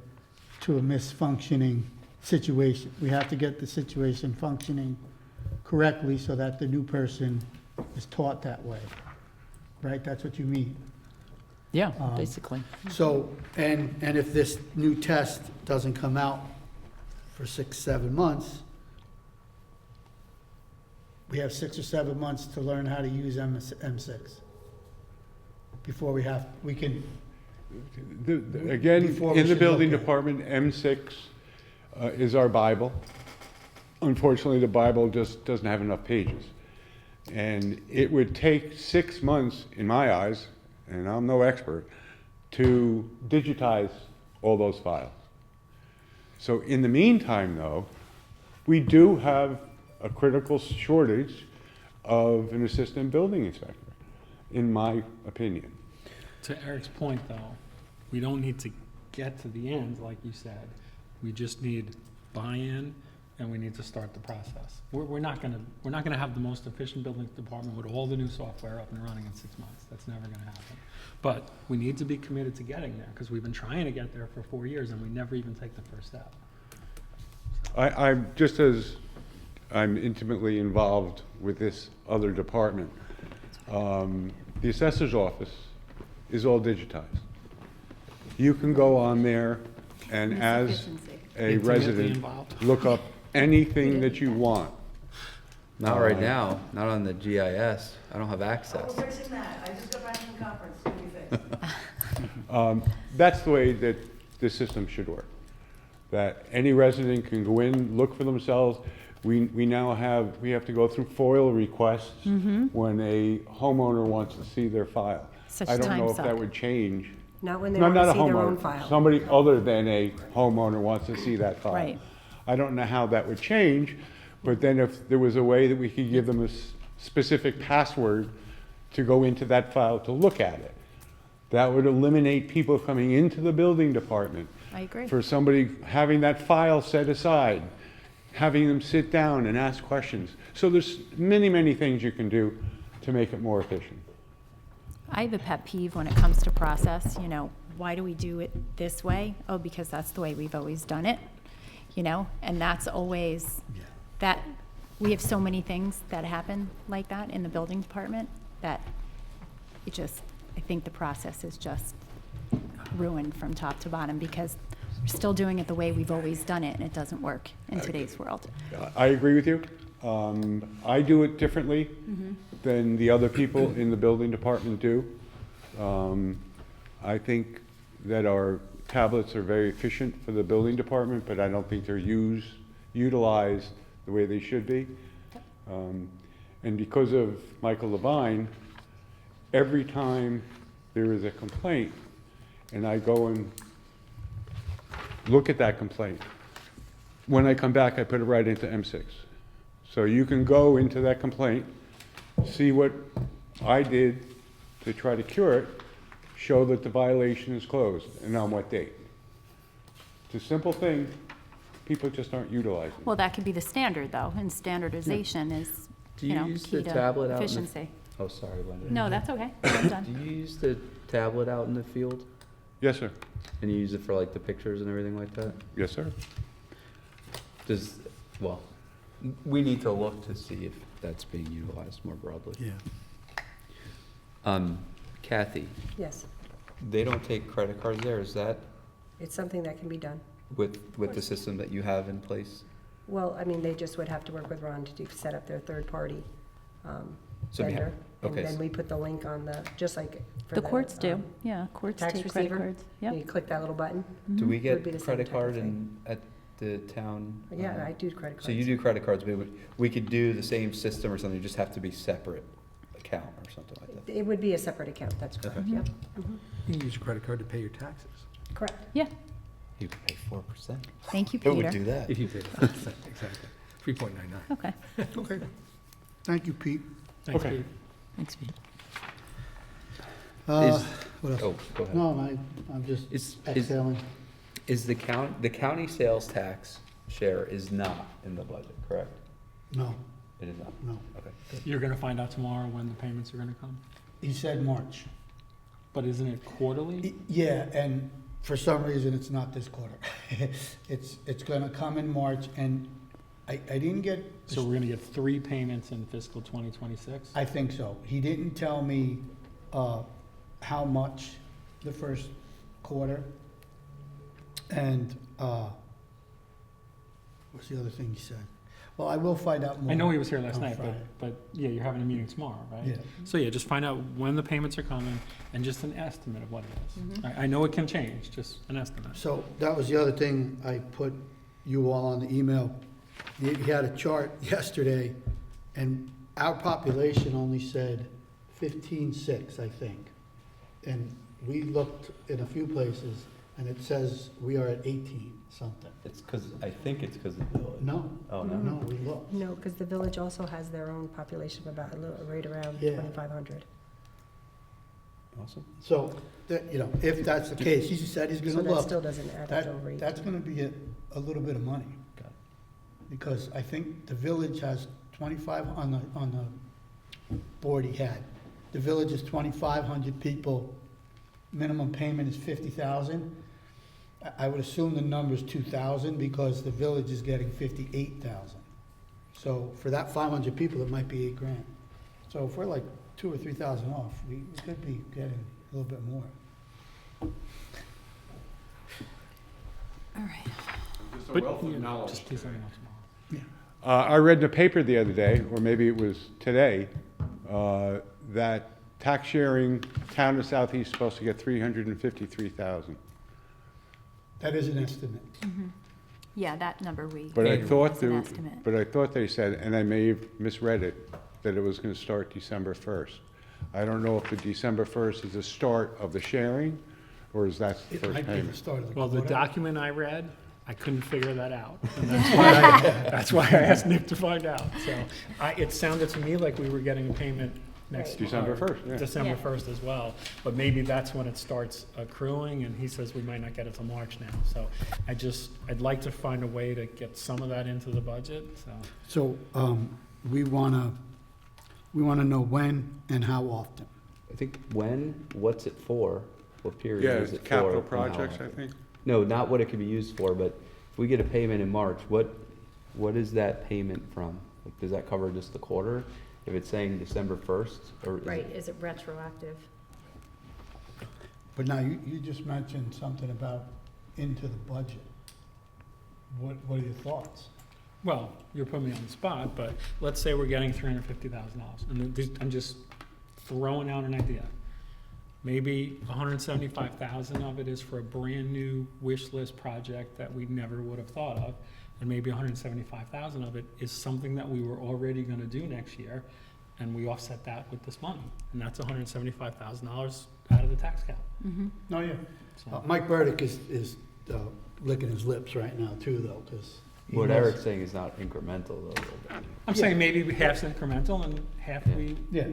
misfunctioning situation. We have to get the situation functioning correctly so that the new person is taught that way. Right? That's what you mean. Yeah, basically. So, and if this new test doesn't come out for 6, 7 months, we have 6 or 7 months to learn how to use M6 before we can, Again, Before we in the should building look at it. department, M6 is our Bible. Unfortunately, the Bible just doesn't have enough pages. And it would take 6 months, in my eyes, and I'm no expert, to digitize all those files. So in the meantime, though, we do have a critical shortage of an assistant building inspector, in my opinion. To Eric's point, though, we don't need to get to the end, like you said. We just need buy-in, and we need to start the process. We're not gonna have the most efficient building department with all the new software up and running in 6 months. That's never gonna happen. But we need to be committed to getting there, because we've been trying to get there for 4 years, and we never even take the first step. I'm just as I'm intimately involved with this other department. The assessor's office is all digitized. You can go on there and as Efficiency. a Intimately resident, involved. look up anything that you want. Not right now, not on the GIS, I don't have access. fixing that. I just got back from the conference. What do you think? That's the way that the system should work. that any resident can go in, look for themselves. We now have, we have to go through FOIL requests when a homeowner wants to see their file. Such I don't know time if that suck. would change. Not when they No, want to not a see their own homeowner. file. Somebody other than a homeowner wants to see that file. Right. I don't know how that would change, but then if there was a way that we could give them a specific password to go into that file to look at it, that would eliminate people coming into the building department. I agree. For somebody having that file set aside, having them sit down and ask questions. So there's many, many things you can do to make it more efficient. I have a pet peeve when it comes to process, you know, why do we do it this way? Oh, because that's the way we've always done it, you know? And that's always, that, we have so many things that happen like that in the building department that it just, I think the process is just ruined from top to bottom because we're still doing it the way we've always done it and it doesn't work in today's world. I agree with you. I do it differently than the other people in the building department do. I think that our tablets are very efficient for the building department, but I don't think they're utilized the way they should be. And because of Michael Levine, every time there is a complaint, and I go and look at that complaint, when I come back, I put it right into M6. So you can go into that complaint, see what I did to try to cure it, show that the violation is closed, and on what date. It's a simple thing, people just aren't utilizing. Well, that could be the standard though, and standardization is, Do you you know, use key the to tablet out in the? efficiency. Oh, sorry, Linda. No, that's okay. I'm Do done. you use the tablet out in the field? Yes, sir. And you use it for like the pictures and everything like that? Yes, sir. Does, well, we need to look to see if that's being utilized more broadly. Yeah. Kathy, Yes, they don't take credit cards there, is that it's something that can be done. with the system that you have in place? Well, I mean, they just would have to work with Ron to set up their third-party So we have- vendor. And okay, then so- we put the link on the, just like for The courts do, um, yeah, courts tax take credit receiver. cards, You yep. click that little button. Do we Would get be the same credit type of card thing. at the town? Yeah, I do credit cards. So you do credit cards, but we could do the same system or something, you just have to be separate account or something like that? It would be a separate account, that's correct, Okay. yep. You can use a credit card to pay your taxes. Correct. Yeah, You could pay 4%. thank you, Who would Peter. do that? If you did, exactly. 3.99. Okay, Okay. Thank you, Pete. Thanks, Okay. Pete. Thanks, Pete. What else? Oh, go ahead. No, I'm just Is exhaling. the county sales tax share is not in the budget, correct? No, It is not? no. Okay. You're gonna find out tomorrow when the payments are gonna come, He said March. but isn't it quarterly? Yeah, and for some reason, it's not this quarter. It's gonna come in March, and I didn't get, So we're gonna get 3 payments in fiscal 2026? I think so. He didn't tell me how much the first quarter. And what's the other thing he said? Well, I will find out more. I know he was here last on night, Friday. but yeah, you're having a meeting tomorrow, right? Yeah. So yeah, just find out when the payments are coming and just an estimate of what it is. I know it can change, just an estimate. So that was the other thing I put you all on the email. He had a chart yesterday, and our population only said 15.6, I think. And we looked in a few places, and it says we are at 18 something. It's because, I think it's because of the village. No, Oh, no, no? we looked. No, because the village also has their own population of about, a little, right around Yeah. 2,500. Awesome. So, that, you know, if that's the case, he said he's So gonna that look. still doesn't add up to over 18. That's gonna be a little bit of money. Got it. Because I think the village has 25 on the board he had. The village is 2,500 people, minimum payment is 50,000. I would assume the number's 2,000 because the village is getting 58,000. So for that 500 people, it might be $8,000. So if we're like 2,000 or 3,000 off, we could be getting a little bit more. all right. Just a But, wealth of yeah, knowledge. just please let me know tomorrow. Yeah. I read in the paper the other day, or maybe it was today, that tax sharing, town of Southeast is supposed to get 353,000. That is an estimate. Yeah, that number we. But I as thought, an they- estimate. but I thought they said, and I may have misread it, that it was gonna start December 1st. I don't know if the December 1st is the start of the sharing, or is that the It first might be the payment? start of the Well, the quarter. document I read, I couldn't figure that out. And that's why I asked Nick to find out. So it sounded to me like we were getting a payment next. Right. December 1st, yeah. December Yeah. 1st as well. But maybe that's when it starts accruing, and he says we might not get it till March now. So I'd like to find a way to get some of that into the budget, so. So, we wanna know when and how often. I think when, what's it for? What period Yeah, is it for? capital and how projects, I often? think. No, not what it could be used for, but if we get a payment in March, what is that payment from? Like, does that cover just the quarter? If it's saying December 1st, or is Right, it? is it retroactive? But now, you just mentioned something about into the budget. What are your thoughts? Well, you're putting me on the spot, but let's say we're getting $350,000, and I'm just throwing out an idea. Maybe 175,000 of it is for a brand-new wish list project that we never would have thought of, and maybe 175,000 of it is something that we were already gonna do next year, and we offset that with this money, and that's $175,000 out of the tax cap. Mhm. No, yeah. So, Mike Burdick is licking his lips right now too, though, because. What Eric's saying is not incremental though. I'm saying maybe half's incremental and half we, Yeah.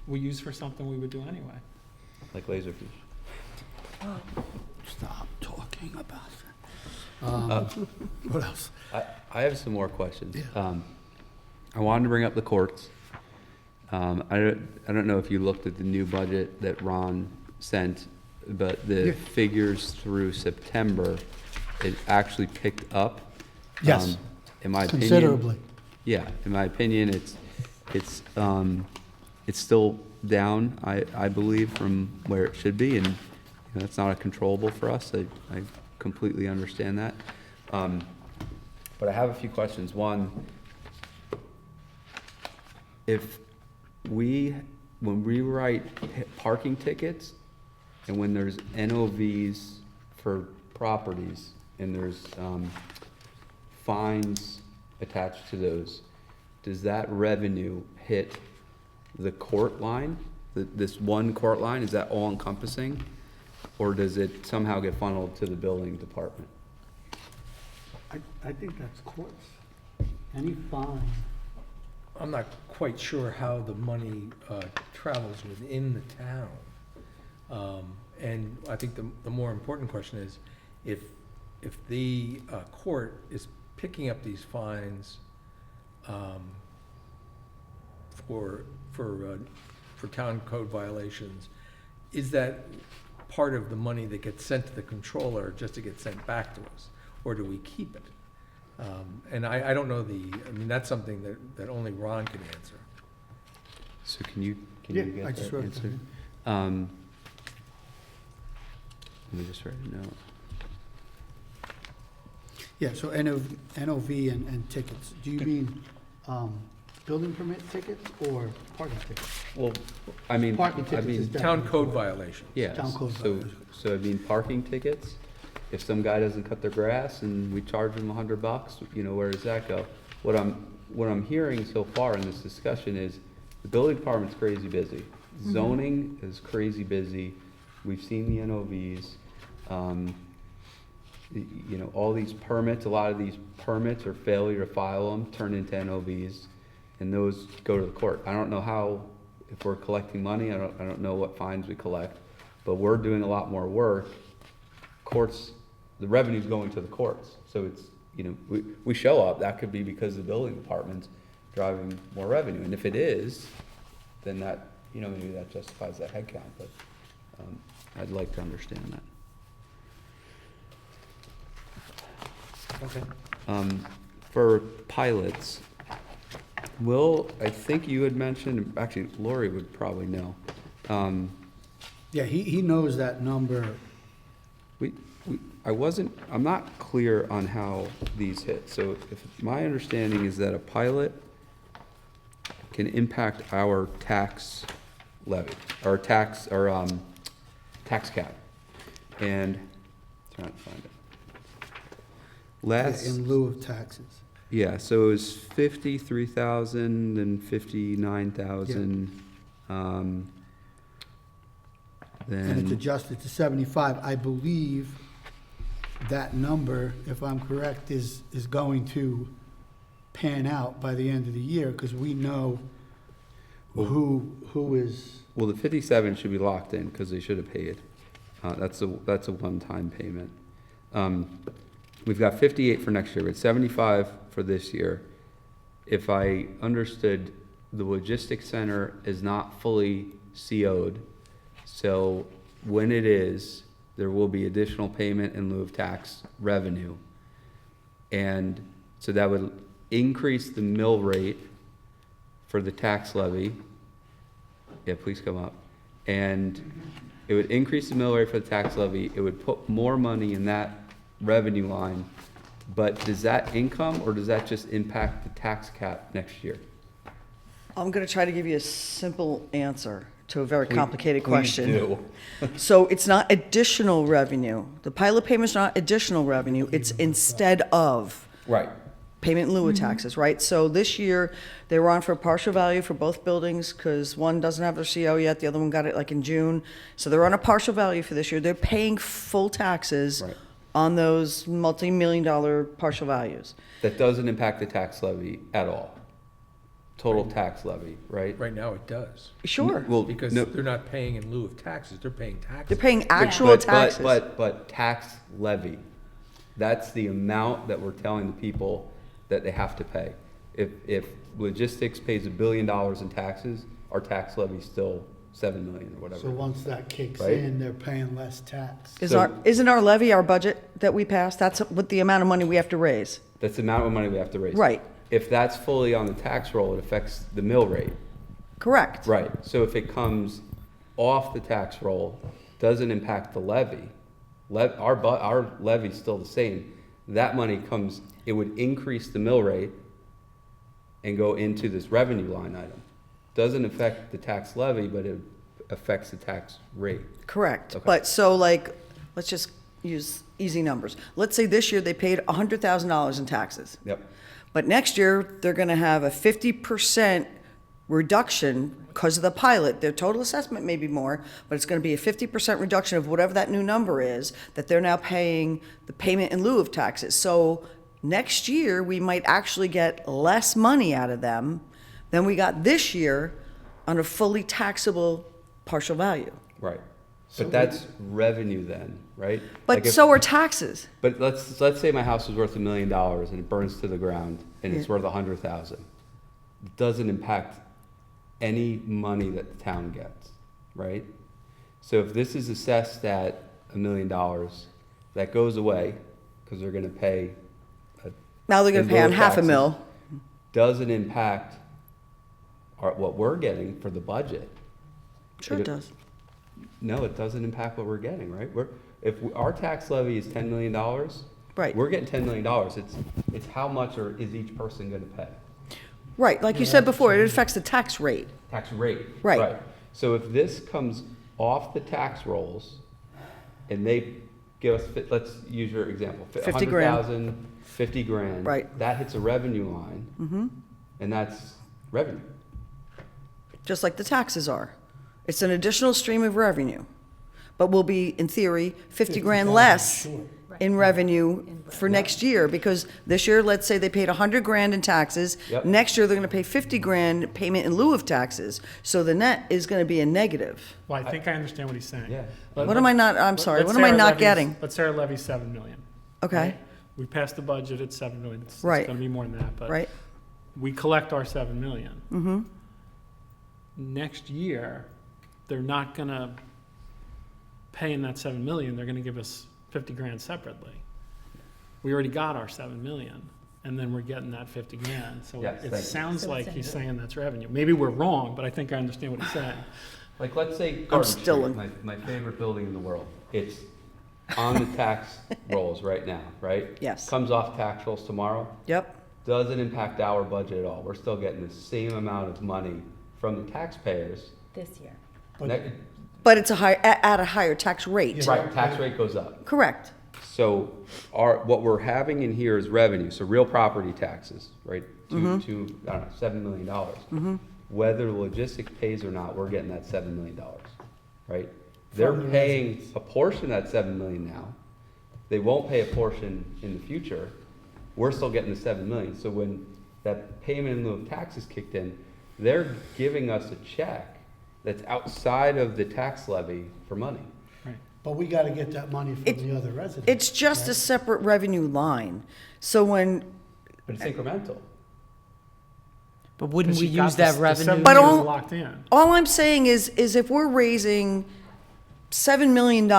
we use for something we would do anyway. Like Laserfish. Stop talking about it. What else? I have some more questions. Yeah. I wanted to bring up the courts. I don't know if you looked at the new budget that Ron sent, but the Yeah. figures through September, it actually picked up. Yes, In my opinion. considerably. Yeah, in my opinion, it's still down, I believe, from where it should be, and that's not a controllable for us. I completely understand that. But I have a few questions. One, when we write parking tickets, and when there's NOVs for properties, and there's fines attached to those, does that revenue hit the court line, this one court line? Is that all encompassing? Or does it somehow get funneled to the building department? I think that's courts. Any fine. I'm not quite sure how the money travels within the town. And I think the more important question is, if the court is picking up these fines for town code violations, is that part of the money that gets sent to the controller just to get sent back to us? Or do we keep it? And I don't know I mean, that's something that only Ron can answer. So can you Yeah, get I just that wrote it answer? down. Let me just write a note. Yeah, so NOV and tickets. Do you mean building permit tickets or parking tickets? Well, I mean, Parking tickets is Town definitely code court. violation. yeah, Town code so, violation. so I mean, parking tickets, if some guy doesn't cut their grass and we charge him $100, where does that go? What I'm hearing so far in this discussion is the building department's crazy busy. Zoning is crazy busy. We've seen the NOVs. All these permits, a lot of these permits or failure to file them turn into NOVs, and those go to the court. I don't know how, if we're collecting money, I don't know what fines we collect, but we're doing a lot more work. Courts, the revenue's going to the courts, so it's, we show up, that could be because the building department's driving more revenue, and if it is, then that, maybe that justifies that headcount, but, I'd like to understand that. Okay. For pilots, I think you had mentioned, actually Lori would probably know. Yeah, he knows that number. I'm not clear on how these hit. So if my understanding is that a pilot can impact our tax levy, or tax cap. And, trying to find it. Last, in lieu of taxes. yeah, so it was 53,000 and 59,000. And it's Then, adjusted to 75. I believe that number, if I'm correct, is going to pan out by the end of the year, because we know who is, well, the 57 should be locked in because they should have paid. That's a one-time payment. We've got 58 for next year, but 75 for this year. If I understood, the logistics center is not fully CO'd, so when it is, there will be additional payment in lieu of tax revenue. And so that would increase the mill rate for the tax levy. Yeah, please come up. And it would increase the mill rate for the tax levy. It would put more money in that revenue line. But does that income, or does that just impact the tax cap next year? I'm going to try to give you a simple answer to a very complicated Please question. do. So it's not additional revenue. The pilot payment's not additional revenue, it's instead of Right. payment in lieu of taxes, right? So this year, they were on for partial value for both buildings, because one doesn't have their CO yet, the other one got it like in June. So they're on a partial value for this year. They're paying full taxes Right. on those multi-million-dollar partial values. That doesn't impact the tax levy at all. Total tax levy, right? Right now, it does. Sure, Well, Because no, they're not paying in lieu of taxes, they're paying taxes. they're paying actual but- taxes. But tax levy, that's the amount that we're telling the people that they have to pay. If logistics pays $1 billion in taxes, our tax levy's still 7 million or so whatever. once that kicks Right. in, they're paying less tax. Isn't our levy our budget that we passed? That's what the amount of money we have to raise. That's the amount of money we have to raise. Right, If that's fully on the tax roll, it affects the mill rate. correct. Right, so if it comes off the tax roll, doesn't impact the levy. Our levy's still the same. That money comes, it would increase the mill rate and go into this revenue line item. Doesn't affect the tax levy, but it affects the tax rate. Correct. Okay. But so like, let's just use easy numbers. Let's say this year they paid $100,000 in taxes. Yep, But next year, they're gonna have a 50% reduction because of the pilot. Their total assessment may be more, but it's gonna be a 50% reduction of whatever that new number is, that they're now paying the payment in lieu of taxes. So next year, we might actually get less money out of them than we got this year on a fully taxable partial value. right. But that's revenue then, right? But Like if- so are taxes. But let's say my house was worth $1 million and it burns to the ground and it's Yeah. worth 100,000. It doesn't impact any money that the town gets, right? So if this is assessed at $1 million, that goes away because they're going to pay. Now they're gonna in pay lieu on of half a taxes. mil. Doesn't impact what we're getting for the budget. Sure it does. No, it doesn't impact what we're getting, right? Our tax levy is $10 million. Right. We're getting $10 million. It's how much is each person gonna pay? Right, like you said before, it affects the tax rate. Tax rate. Right. So if this comes off the tax rolls and they give us, let's use your example. 50 grand. 100,000, 50 grand. Right. That hits a revenue line. And that's revenue. Just like the taxes are. It's an additional stream of revenue, but will be, in theory, 50 grand less in revenue for next year, because this year, let's say they paid 100 grand in taxes. Yep. Next year, they're gonna pay 50 grand payment in lieu of taxes, so the net is gonna be a negative. Well, I think I understand what he's saying. Yeah. What am I not, I'm sorry, Let's what say am I our not levy's- getting? Let's say our levy's 7 million. Okay, right? We passed the budget at 7 million. It's Right. gonna be more than that, but. right? We collect our 7 million. Next year, they're not gonna pay in that 7 million, they're gonna give us 50 grand separately. We already got our 7 million, and then we're getting that 50 grand, so Yes, it thank you. sounds like he's saying that's revenue. Maybe we're wrong, but I think I understand what he's saying. Like, let's say Garden still Street, my favorite building in the world. It's on the tax rolls right now, right? Yes. Comes off tax rolls tomorrow. Yep, Doesn't impact our budget at all. We're still getting the same amount of money from the taxpayers. This year. Ne- but it's at a higher tax rate. Right, tax rate goes up. Correct. So what we're having in here is revenue, so real property taxes, right? I don't know, $7 million. Whether logistics pays or not, we're getting that $7 million, right? They're From the paying residents. a portion of that $7 million now. They won't pay a portion in the future. We're still getting the $7 million. So when that payment in lieu of taxes kicked in, they're giving us a check that's outside of the tax levy for money. But we gotta get that money from It- the other residents. It's just a separate revenue line. So when, But it's incremental. But wouldn't 'Cause we you got use that the revenue? 7 But million all- locked in. all I'm saying is if we're raising $7 million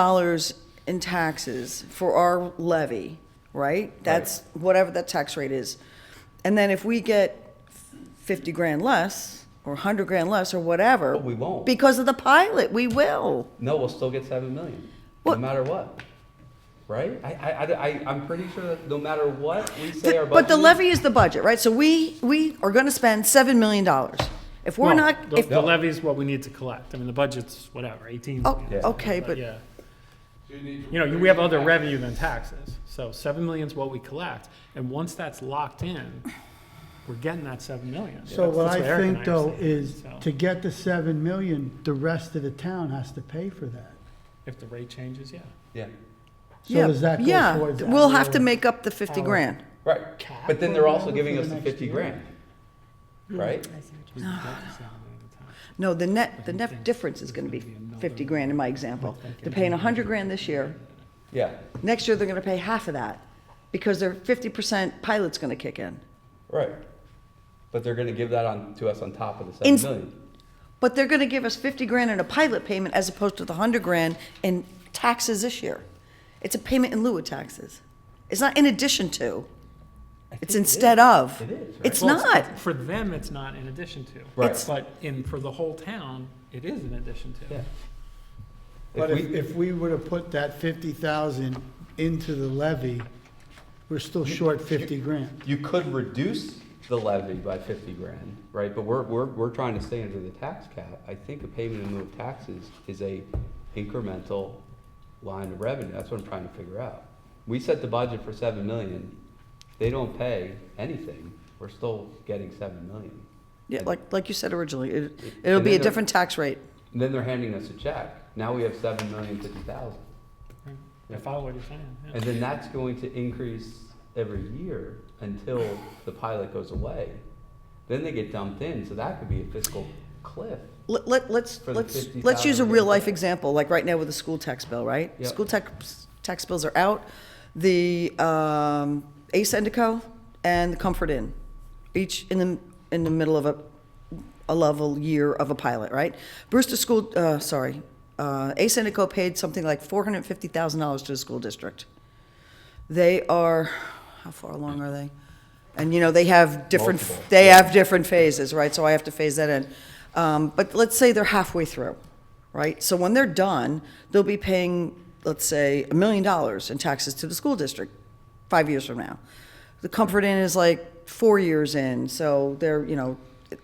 in taxes for our levy, right? That's whatever that tax rate is. And then if we get 50 grand less, or 100 grand less, or whatever. But we won't. Because of the pilot, we will. No, we'll still get 7 million, no What? matter what. Right? I'm pretty sure that no matter what we say our budget But the is- levy is the budget, right? So we are gonna spend $7 million. If we're Well, not, the- if, The levy is what we need to collect. I mean, the budget's whatever, 18 oh, million. okay, but, Yeah. So you need to You know, we have other revenue than taxes. So 7 million is what we collect. And once that's locked in, we're getting that 7 million. So what That's I Eric and think are though saying. is, So, to get the 7 million, the rest of the town has to pay for that. If the rate changes, yeah. Yeah, So does that go yeah, towards we'll have to our- make up the 50 our- grand. right. Cap But then or they're also whatever giving for us the the next 50 year? grand, right? No, the net difference is gonna be 50 grand in my example. They're paying 100 grand this year. Yeah, Next year, they're gonna pay half of that because their 50% pilot's gonna kick in. right. But they're gonna give that on, to us on top of the In- 7 million. But they're gonna give us 50 grand in a pilot payment as opposed to the 100 grand in taxes this year. It's a payment in lieu of taxes. It's not in addition to, I it's think it instead is. of. It is, right? It's Well, not. For them, it's not in addition to. Right. It's- But for the whole town, it is in addition to. Yeah. But If if, we- if we were to put that 50,000 into the levy, we're still short 50 grand. You could reduce the levy by 50 grand, right? But we're trying to stay under the tax cap. I think a payment in lieu of taxes is a incremental line of revenue. That's what I'm trying to figure out. We set the budget for 7 million. They don't pay anything. We're still getting 7 million. Yeah, like you said originally, it'll And be a then they're- different tax rate. And then they're handing us a check. Now we have 7,050,000. I follow what you're saying. yeah. And then that's going to increase every year until the pilot goes away. Then they get dumped in, so that could be a fiscal cliff. Let's For the use a 50,000 real life back. example, like right now with the school tax bill, right? Yep. School tax bills are out. The Ace Endico and the Comfort Inn, each in the middle of a level year of a pilot, right? Brewster School, Ace Endico paid something like $450,000 to the school district. They are, how far along are they? And, you know, they have different, Multiple, they yeah. have different phases, right? So I have to phase that in. But let's say they're halfway through, right? So when they're done, they'll be paying, let's say, $1 million in taxes to the school district 5 years from now. The Comfort Inn is like 4 years in, so they're, you know,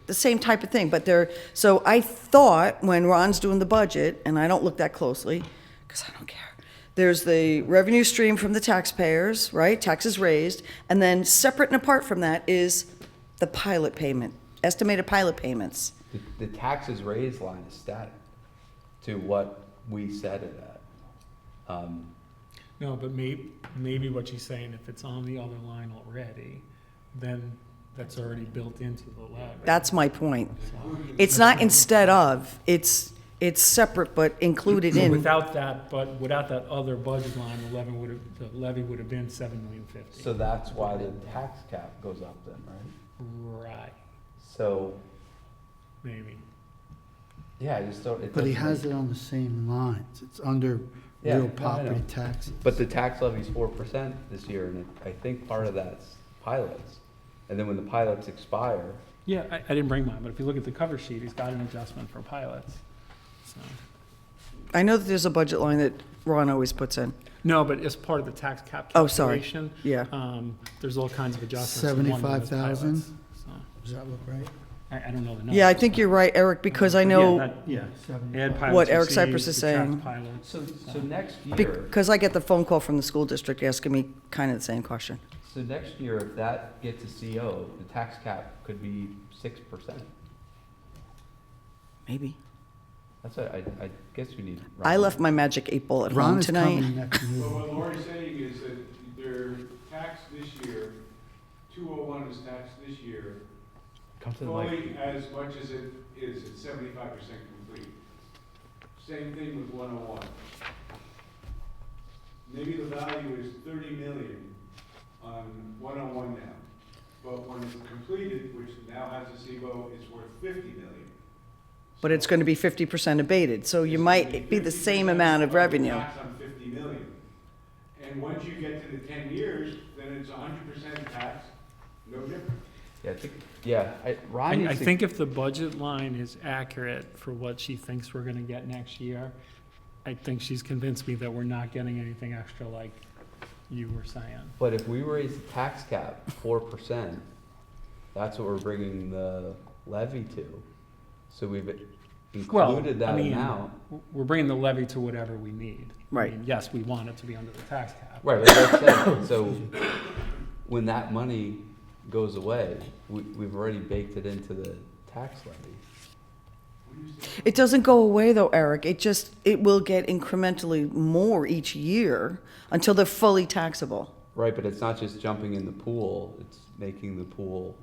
the same type of thing, but they're, so I thought when Ron's doing the budget, and I don't look that closely, because I don't care, there's the revenue stream from the taxpayers, right, taxes raised, and then separate and apart from that is the pilot payment, estimated pilot payments. The taxes raised line is static to what we set it at. No, but maybe what she's saying, if it's on the other line already, then that's already built into the levy. That's my point. It's not instead of, it's separate but included So in. without that, but without that other budget line, the levy would have been 7,050,000. So that's why the tax cap goes up then, right? Right, So, maybe. yeah, I just don't. But he doesn't has make- it on the same lines. It's under Yeah, real no, I property know. taxes. But the tax levy's 4% this year, and I think part of that's pilots. And then when the pilots expire, Yeah, I didn't bring mine, but if you look at the cover sheet, he's got an adjustment for pilots. So, I know that there's a budget line that Ron always puts in. no, but as part of the tax cap Oh, sorry. calculation, Yeah. there's all kinds of adjustments. and one of them is 75,000? pilots, so. Does that look right? I don't know the number. Yeah, I think you're right, Eric, because I know, Yeah, 70. Add pilots What who Eric see Cypress is the tax saying. pilots, So next year, because I get the phone call from the school district asking me kind of the same question. so next year, if that gets a CO, the tax cap could be 6%. Maybe. That's what I guess we need. I left my magic 8 ball at Ron home is tonight. coming next But meeting. what Lori's saying is that their tax this year, 201 is taxed this year, Come to fully as much as it is, it's 75% complete. Same thing with 101. Maybe the value is 30 million on 101 now, but when it's completed, which now has a CBO, it's worth 50 million. But it's going to be 50% abated, so you might be the same amount of revenue. Tax on 50 million. And once you get to the 10 years, then it's 100% tax, no different. Ron I needs to. think if the budget line is accurate for what she thinks we're gonna get next year, I think she's convinced me that we're not getting anything extra like you were saying. But if we raise the tax cap 4%, that's what we're bringing the levy to. So we've Well, included that I mean, amount. we're bringing the levy to whatever we need. I Right. mean, yes, we want it to be under the tax cap. Right, that's it. So when that money goes away, we've already baked it into the tax levy. It doesn't go away though, Eric. It will get incrementally more each year until they're fully taxable. Right, but it's not just jumping in the pool, it's making the pool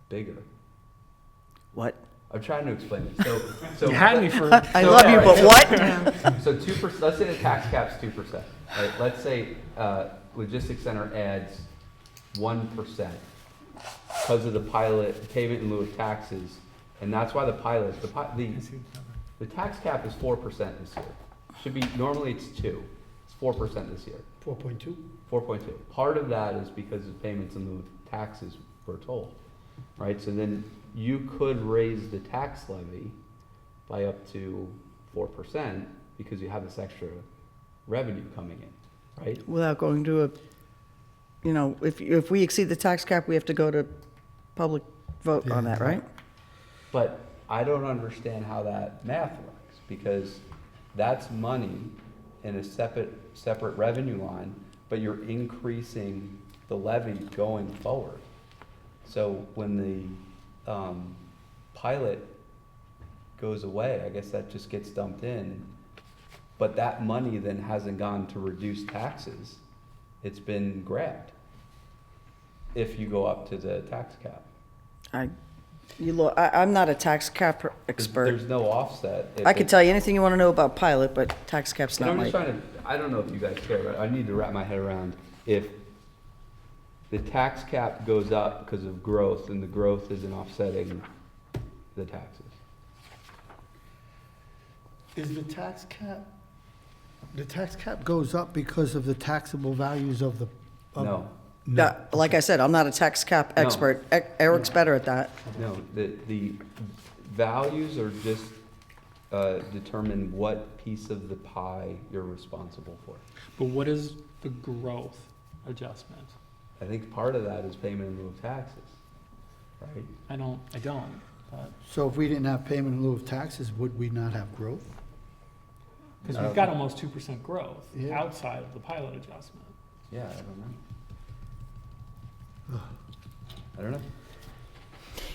bigger. What? I'm trying to explain it. So You had me for. I love you, but what? So 2%, let's say the tax cap's 2%, right? Let's say, Logistics Center adds 1% because of the pilot, payment in lieu of taxes, and that's why the pilot, the tax cap is 4% this year. Should be, normally it's 2, it's 4% this year, 4.2? 4.2. Part of that is because of payments in lieu of taxes, we're told, right? So then you could raise the tax levy by up to 4% because you have this extra revenue coming in, right? Without going to if we exceed the tax cap, we have to go to public vote on that, right? But I don't understand how that math works because that's money in a separate revenue line, but you're increasing the levy going forward. So when the pilot goes away, I guess that just gets dumped in, but that money then hasn't gone to reduce taxes. It's been grabbed if you go up to the tax cap. I'm not a tax cap expert. There's no offset. I could tell you anything you want to know about pilot, but tax cap's And not I'm my. just trying to, I don't know if you guys care, but I need to wrap my head around if the tax cap goes up because of growth and the growth isn't offsetting the taxes. Is the tax cap goes up because of the taxable values of the? No, Like I said, I'm not a tax cap No. expert. Eric's better at that. no, the values are just determine what piece of the pie you're responsible for. But what is the growth adjustment? I think part of that is payment in lieu of taxes, right? I don't, but, So if we didn't have payment in lieu of taxes, would we not have growth? because we've got almost 2% growth Yeah. outside of the pilot adjustment. Yeah, I don't know. I don't know.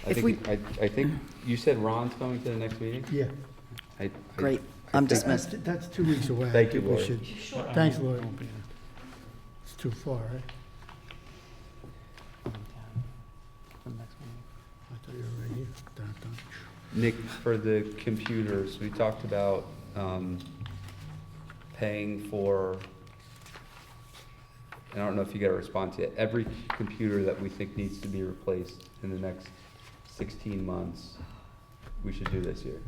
I think you said Ron's coming to the next meeting? Yeah. Great. I'm think- dismissed. That's 2 weeks away. I Thank you, think we Lori. should- But I Thanks, won't- Lori. won't be there. It's too far, right? For the next meeting. I thought you were right here. Dun, dun. Nick, for the computers, we talked about paying for, I don't know if you got a response yet, every computer that we think needs to be replaced in the next 16 months, we should do this year,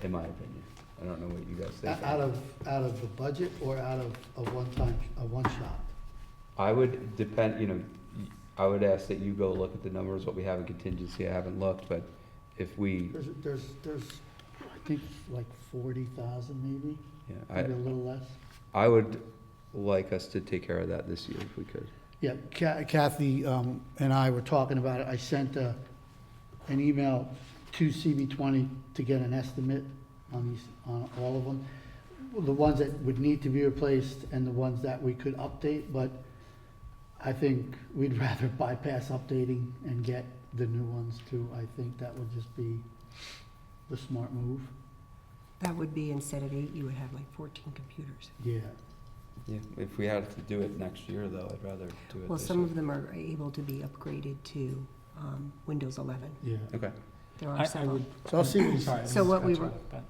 in my opinion. I don't know what you guys think. Out of the budget or out of a one shot? I would depend, I would ask that you go look at the numbers, what we have in contingency. I haven't looked, but if we, There's, I think, like 40,000 maybe, yeah, maybe a little less. I would like us to take care of that this year if we could. Yeah, Kathy and I were talking about it. I sent a an email to CB20 to get an estimate on these, on all of them. The ones that would need to be replaced and the ones that we could update, but I think we'd rather bypass updating and get the new ones too. I think that would just be the smart move. That would be, instead of 8, you would have like 14 computers. Yeah. Yeah, if we had to do it next year, though, I'd rather do it Well, this some year. of them are able to be upgraded to Windows 11. Yeah. Okay. There I are I some. would. So I'll see what you Sorry, I So didn't what we cut you were- off, but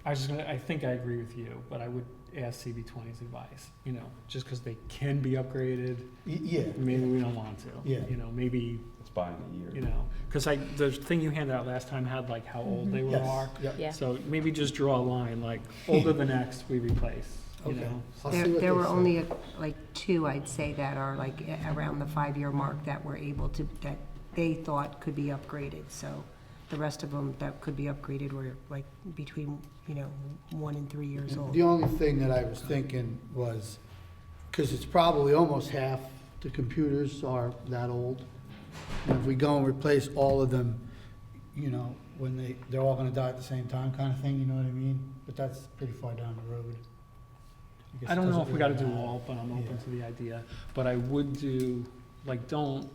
I was just gonna, I think I agree with you, but I would ask CB20's advice, you know, just because they can be upgraded, Yeah. maybe we don't want to. Yeah. You know, maybe, It's buying a year. you know, because the thing you handed out last time had like how old they Yes. are. Yep. Yeah. So maybe just draw a line, like older than X, we replace, you Okay. know? I'll see what There they were say. only like 2, I'd say, that are like around the 5-year mark that were able to, that they thought could be upgraded. So the rest of them that could be upgraded were like between, 1 and 3 years old. The only thing that I was thinking was, because it's probably almost half the computers are that old. And if we go and replace all of them, when they're all gonna die at the same time kind of thing, you know what I mean? But that's pretty far down the road. guess I it don't know doesn't if we gotta really do matter. all, but I'm open Yeah. to the idea. But I would do, like, don't,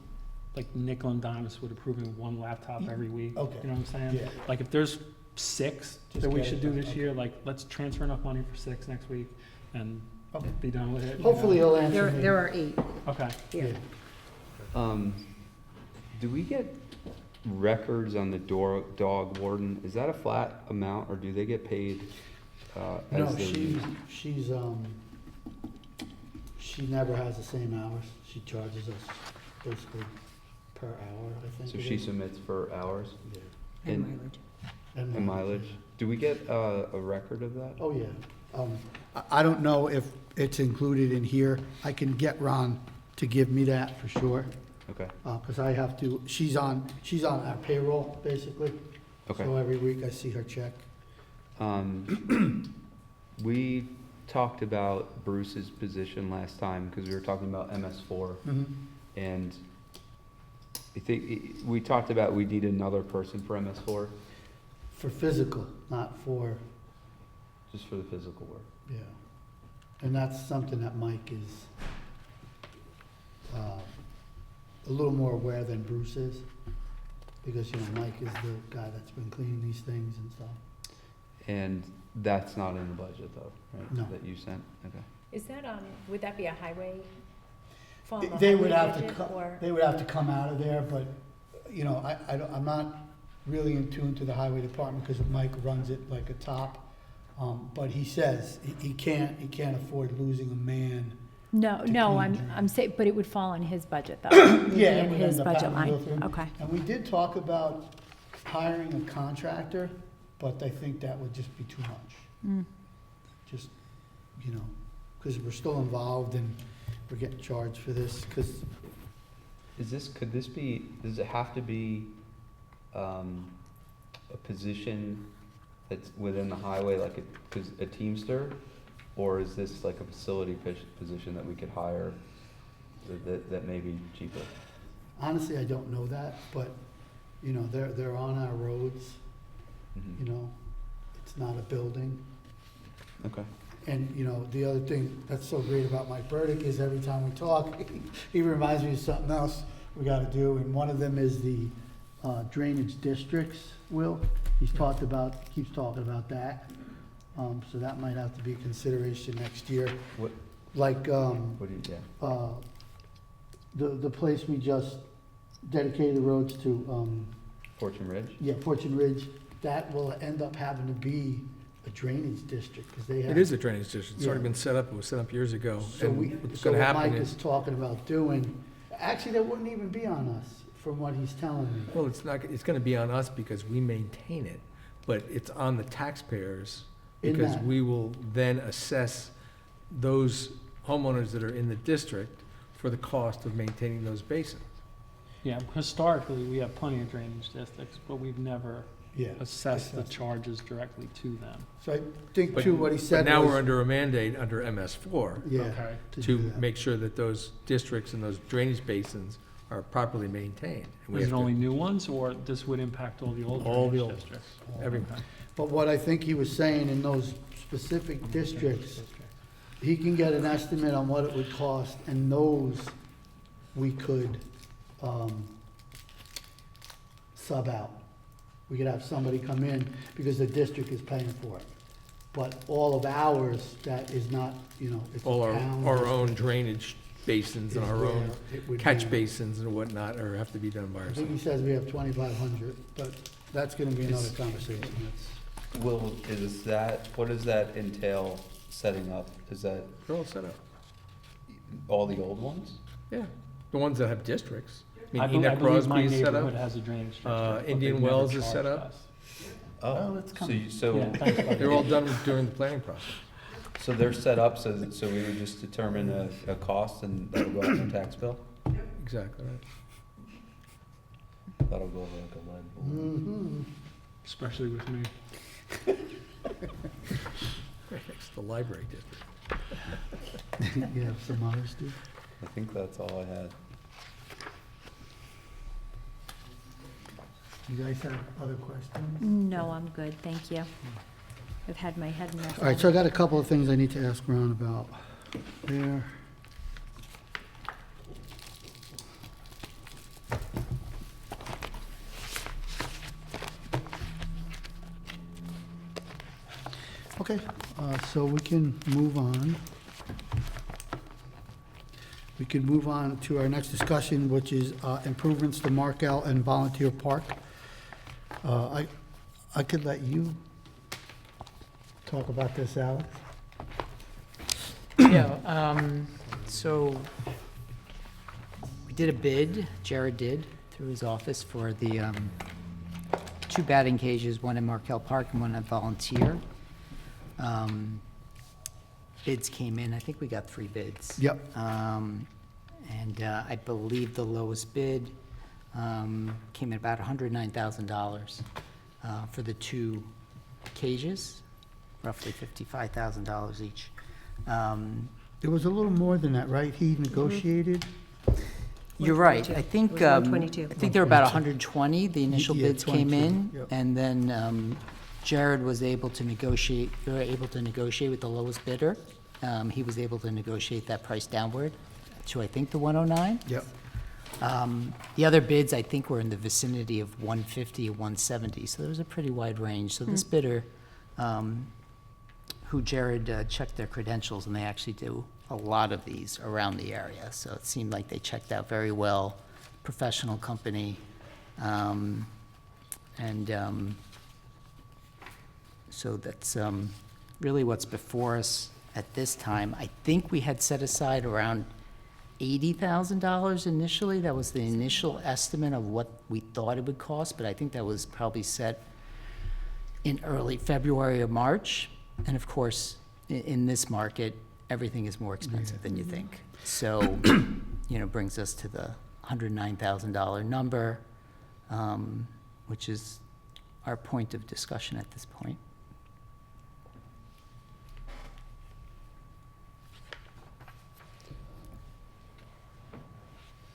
like, nickel and dime us with approving one laptop every week. Okay. You know what I'm saying? Yeah. Like, if there's 6 Just that we get it should do done, this okay. year, like, let's transfer enough money for 6 next week and Okay. be done with it. you Hopefully know? he'll answer me. There are 8, Okay. yeah. Do we get records on the dog warden? Is that a flat amount, or do they get paid, No, as they? she never has the same hours. She charges us basically per hour, I think. So it she is. submits for hours Yeah. And And- mileage. and mileage? Do we get, a record of that? Oh, yeah. I don't know if it's included in here. I can get Ron to give me that for sure, Okay, because I have to, she's on our payroll, basically. okay. So every week I see her check. We talked about Bruce's position last time, because we were talking about MS4, and I think, we talked about we need another person for MS4, For physical, not for, just for the physical work. yeah. And that's something that Mike is a little more aware than Bruce is. Because, Mike is the guy that's been cleaning these things and stuff. And that's not in the budget, though, right? No. That you sent, okay. Is that, would that be a highway, fall on the They would highway have to, budget, or? they would have to come out of there, but, I'm not really in tune to the highway department because Mike runs it like a top. But he says he can't afford losing a man. No, to no, clean I'm saying, but it would fall on his budget, though. It would be Yeah, it in would his end up budget having to line, go through. okay. And we did talk about hiring a contractor, but I think that would just be too much. Mm. Just, because we're still involved and we're getting charged for this, because Does it have to be, a position that's within the highway, like a Teamster? Or is this like a facility position that we could hire that may be cheaper? honestly, I don't know that, but, they're on our roads, Mhm. it's not a building. Okay. And, the other thing that's so great about Mike Burdick is every time we talk, he reminds me of something else we gotta do, and one of them is the drainage districts, Will. Keeps talking about that. So that might have to be a consideration next year. What- Like, What do you, yeah, the place we just dedicated the roads to, Fortune Ridge? Fortune Ridge, that will end up having to be a drainage district, because they have. It is a drainage district. It's already Yeah. been set up. It was set up years ago. So And we, what's so gonna what happen Mike is, is talking about doing, actually, that wouldn't even be on us, from what he's telling me. well, it's gonna be on us because we maintain it, but it's on the taxpayers In because that. we will then assess those homeowners that are in the district for the cost of maintaining those basins. Yeah, historically, we have plenty of drainage districts, but we've never Yeah. assessed the assessed. charges directly to them. So I think But- too, what he But said now we're was, under a mandate under MS4 yeah, Okay. to to do that. make sure that those districts and those drainage basins are properly maintained. And we Is have it to- only new ones, or this would impact all the old All the drainage old. districts? Everyone. But what I think he was saying, in those specific districts, he can get an estimate on what it would cost, and those we could, sub out. We could have somebody come in, because the district is paying for it. But all of ours, that is not, you know, it's a All town. our own drainage basins and is our where own it would catch be. basins and whatnot, or have to be done by I think ourselves. he says we have 2,500, but that's gonna be another conversation. That's- what does that entail setting up? Is that They're all set up. all the old ones? Yeah, the ones that have districts. I I mean, Enoch believe my Crosby is set neighborhood up. has a drainage district. but Indian they've never Wells is set charged up. us. Oh, it's coming. Yeah, thanks, buddy. They're all done during the planning process. So they're set up so we would just determine a cost and that'll go on the tax bill? Exactly right. That'll go over like a lead balloon. Mhm. Especially with me. Right next to the library district. You have some others, too? I think that's all I had. You guys have other questions? No, I'm good, thank you. I've had my head in that. All right, so I got a couple of things I need to ask Ron about there. Okay, so we can move on. We can move on to our next discussion, which is improvements to Markel and Volunteer Park. I could let you talk about this, Alex. Yeah, so we did a bid, Jared did, through his office for the 2 batting cages, one in Markel Park and one at Volunteer. Bids came in, I think we got 3 bids. Yep. And I believe the lowest bid came at about $109,000 for the 2 cages, roughly $55,000 each. It was a little more than that, right? He negotiated? You're right, I 122. think, It was 122. I think there were about 120, the initial Yeah, bids came 22, in, yep. and then Jared was able to negotiate, we were able to negotiate with the lowest bidder. He was able to negotiate that price downward to, I think, the 109. Yep. The other bids, I think, were in the vicinity of 150, 170, so there was a pretty wide range. So this bidder, who Jared checked their credentials, and they actually do a lot of these around the area, so it seemed like they checked out very well, professional company. So that's really what's before us at this time. I think we had set aside around $80,000 initially. That was the initial estimate of what we thought it would cost, but I think that was probably set in early February or March. And of course, in this market, everything is more expensive than you think. So, brings us to the $109,000 number, which is our point of discussion at this point.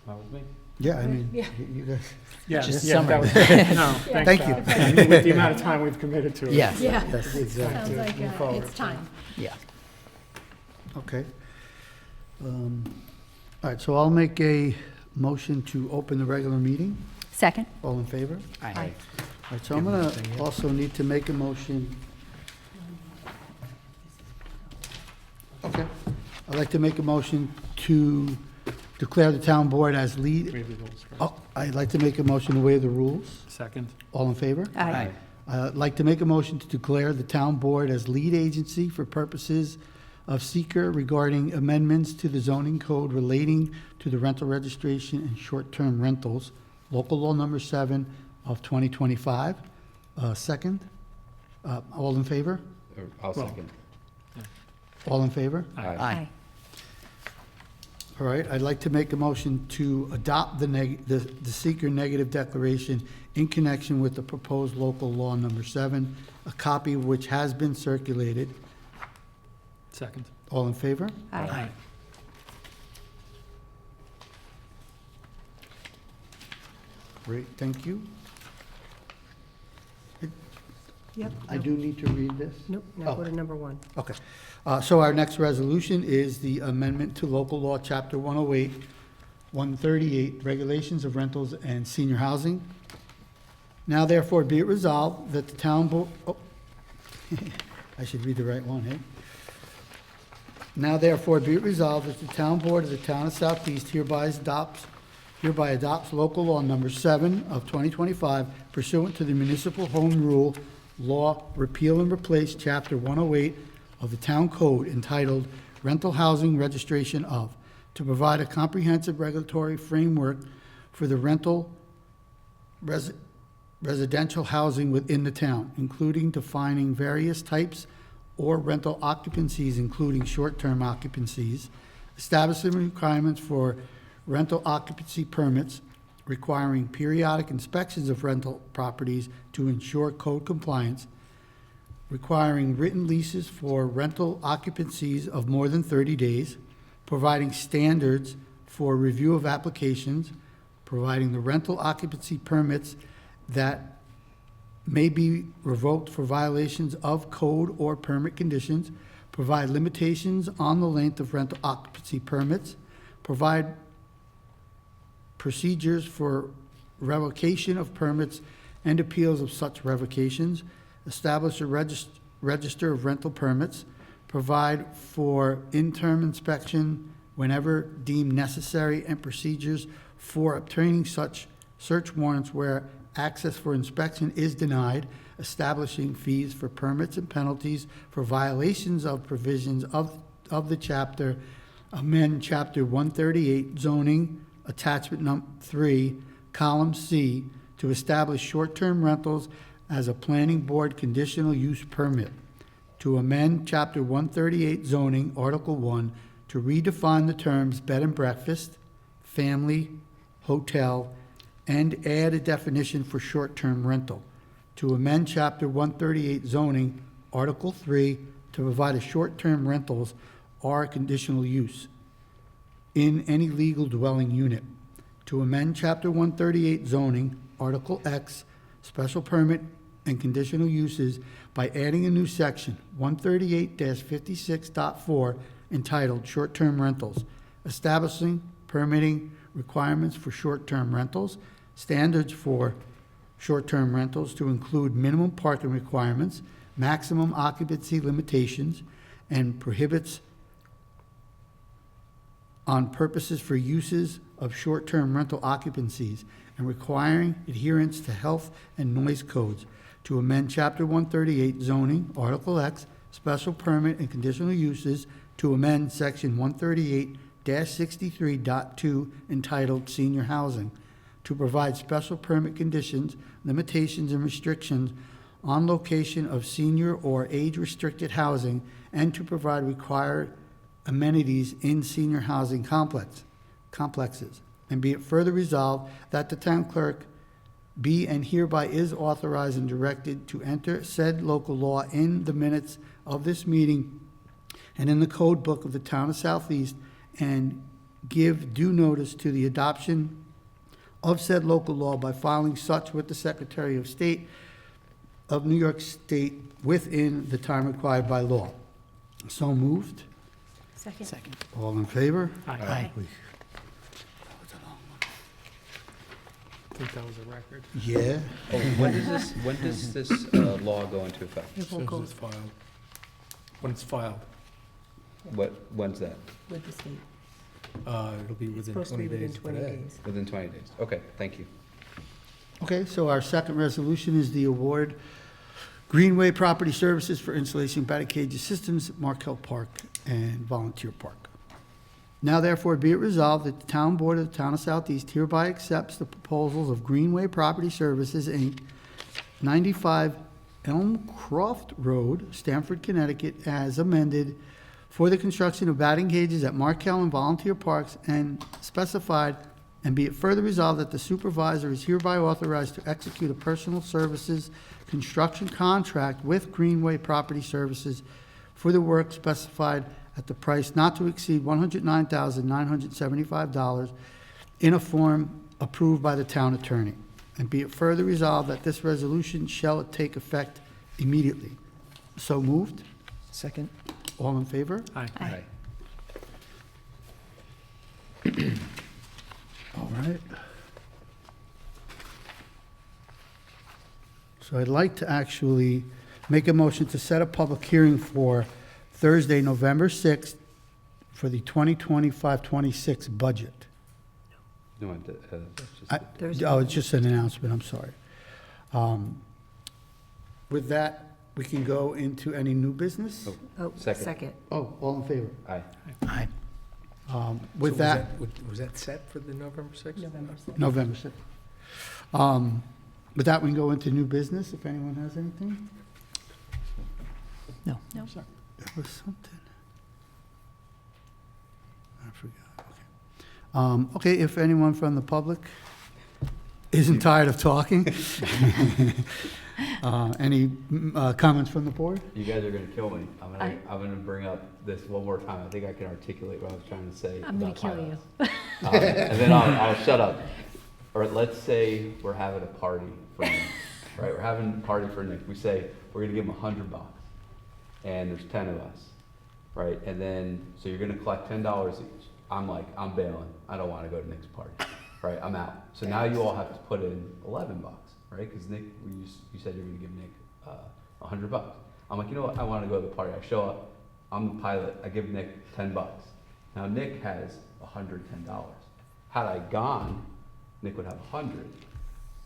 That was me. Yeah, I mean, you guys, Yeah, Just yeah, that summary. was, no, thanks, Thank you. Alex. I mean, with the amount of time we've committed to it. Yes. Yeah, that's exactly. sounds like move forward. it's time. Yeah. Okay. All right, so I'll make a motion to open the regular meeting. Second? All in favor? Aye. All right, so I'm gonna also need to make a motion. Okay. I'd like to make a motion to declare the town board as lead. Waive the rules first. Oh, I'd like to make a motion to waive the rules. Second. All in favor? Aye. I'd like to make a motion to declare the town board as lead agency for purposes of seeker regarding amendments to the zoning code relating to the rental registration and short-term rentals, local law number 7 of 2025. Second? All in favor? I'll second. All in favor? Aye. All right, I'd like to make a motion to adopt the seeker negative declaration in connection with the proposed local law number 7, a copy of which has been circulated. Second. All in favor? Aye. Great, thank you. Yep. I do need to read this? Nope, now go to Oh. number 1. Okay. So our next resolution is the amendment to local law, chapter 108, 138, regulations of rentals and senior housing. Now therefore be it resolved that the town I should read the right one, hey? Now therefore be it resolved that the town board of the town of Southeast hereby adopts local law number 7 of 2025 pursuant to the municipal home rule law, repeal and replace chapter 108 of the town code entitled Rental Housing Registration of, to provide a comprehensive regulatory framework for the rental residential housing within the town, including defining various types or rental occupancies, including short-term occupancies, establishing requirements for rental occupancy permits, requiring periodic inspections of rental properties to ensure code compliance, requiring written leases for rental occupancies of more than 30 days, providing standards for review of applications, providing the rental occupancy permits that may be revoked for violations of code or permit conditions, provide limitations on the length of rental occupancy permits, provide procedures for revocation of permits and appeals of such revocations, establish a register of rental permits, provide for interim inspection whenever deemed necessary, and procedures for obtaining such search warrants where access for inspection is denied, establishing fees for permits and penalties for violations of provisions of the chapter, amend chapter 138 zoning, attachment number 3, column C, to establish short-term rentals as a planning board conditional use permit, to amend chapter 138 zoning, article 1, to redefine the terms bed and breakfast, family, hotel, and add a definition for short-term rental, to amend chapter 138 zoning, article 3, to provide a short-term rentals are conditional use in any legal dwelling unit, to amend chapter 138 zoning, article X, special permit and conditional uses by adding a new section, 138-56.4, entitled Short-Term Rentals, establishing permitting requirements for short-term rentals, standards for short-term rentals to include minimum parking requirements, maximum occupancy limitations, and prohibits on purposes for uses of short-term rental occupancies, and requiring adherence to health and noise codes, to amend Chapter 138 zoning, Article X, special permit and conditional uses, to amend Section 138-63.2 entitled Senior Housing, to provide special permit conditions, limitations, and restrictions on location of senior or age-restricted housing, and to provide required amenities in senior housing complexes. And be it further resolved that the town clerk be and hereby is authorized and directed to enter said local law in the minutes of this meeting and in the code book of the town of Southeast, and give due notice to the adoption of said local law by filing such with the Secretary of State of New York State within the time required by law. So moved. Second. All in favor? Aye. Please. I think that was a record. Yeah. Oh, when does this law go into effect? It won't go It's filed. When it's filed, When's that? with the state. It'll be It's within supposed to be 20 within days 20 today. days. Within 20 days. Okay, thank you. Okay, so our second resolution is the award Greenway Property Services for installation of batting cage systems at Markel Park and Volunteer Park. Now therefore be it resolved that the Town Board of the Town of Southeast hereby accepts the proposals of Greenway Property Services, Inc., 95 Elmcroft Road, Stamford, Connecticut, as amended for the construction of batting cages at Markel and Volunteer Parks, and specified, and be it further resolved that the supervisor is hereby authorized to execute a personal services construction contract with Greenway Property Services for the work specified at the price not to exceed $109,975 in a form approved by the town attorney. And be it further resolved that this resolution shall take effect immediately. So moved. Second? All in favor? Aye. Aye. All right. So I'd like to actually make a motion to set a public hearing for Thursday, November 6th, for the 2025-26 budget. No, that's just. I- Thursday. Oh, it's just an announcement, I'm sorry. With that, we can go into any new business? Oh. Oh, Second. second. Oh, all in favor? Aye. Aye. With So that, was that set for the November 6th? November 6th. November 6th. With that, we can go into new business, if anyone has anything. No. No. There was something. I forgot, okay. Okay, if anyone from the public isn't tired of talking, any comments from the board? You guys are gonna kill me. I- I'm gonna bring up this one more time. I think I can articulate what I was trying to say. I'm gonna about kill you. pilots. And then I'll shut up. Or let's say we're having a party for Nick, right? We're having a party for Nick. We say, we're gonna give him $100. And there's 10 of us, right? And then, so you're gonna collect $10 each. I'm like, I'm bailing. I don't wanna go to Nick's party, right? I'm out. So now you all have to put in $11, right? Cause Nick, you said you're gonna give Nick, $100. I'm like, you know what? I wanna go to the party. I show up. I'm the pilot. I give Nick $10. Now Nick has $110. Had I gone, Nick would have 100,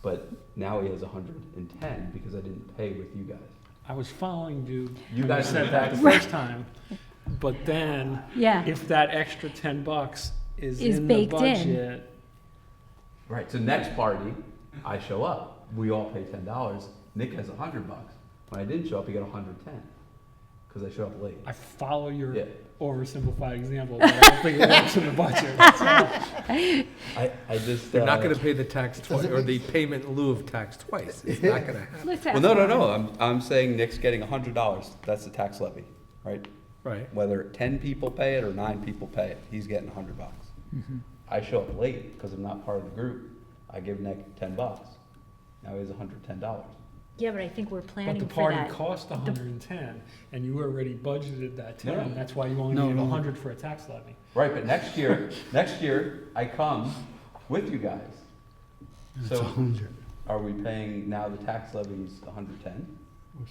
but now he has 110 because I didn't pay with you guys. I was following you. You when guys said did that the that. first time, but then Yeah. if that extra $10 is Is in the baked in. budget, Right. So next party, I show up. We all pay $10. Nick has $100. When I didn't show up, he got 110 because I showed up late. I follow your Yeah. oversimplified example, but I don't think it works in the budget. That's all. I just. They're not gonna pay the tax twice, or the payment in lieu of tax twice. It's not gonna happen. Let's Well, ask no. Ron. I'm saying Nick's getting $100. That's the tax levy, right? Right. Whether 10 people pay it or 9 people pay it, he's getting $100. I show up late because I'm not part of the group. I give Nick $10. Now he has $110. Yeah, but I think we're But planning the for party that. cost 110, and you already budgeted that 10. No. That's why you only No, need no. 100 for a tax levy. Right, but next year I come with you guys. It's So 100. are we paying now the tax levy's 110,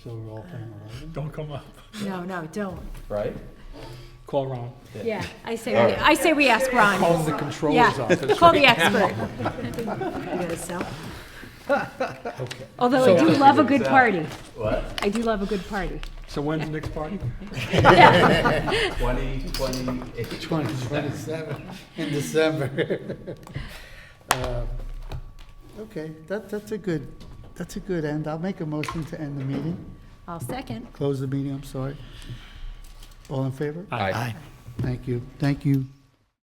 So we're all paying 11? Don't come up. No, don't. right? Call Ron. Yeah, I say, All right. I say we ask Ron. Call the controller's Yeah, office. call the expert. Yeah, so, Okay. Although I do love a good party. What? I do love a good party. So when's the next party? 2028. 2027 in December. Okay, that's a good end. I'll make a motion to end the meeting. I'll second. Close the meeting, I'm sorry. All in favor? Aye. Thank you.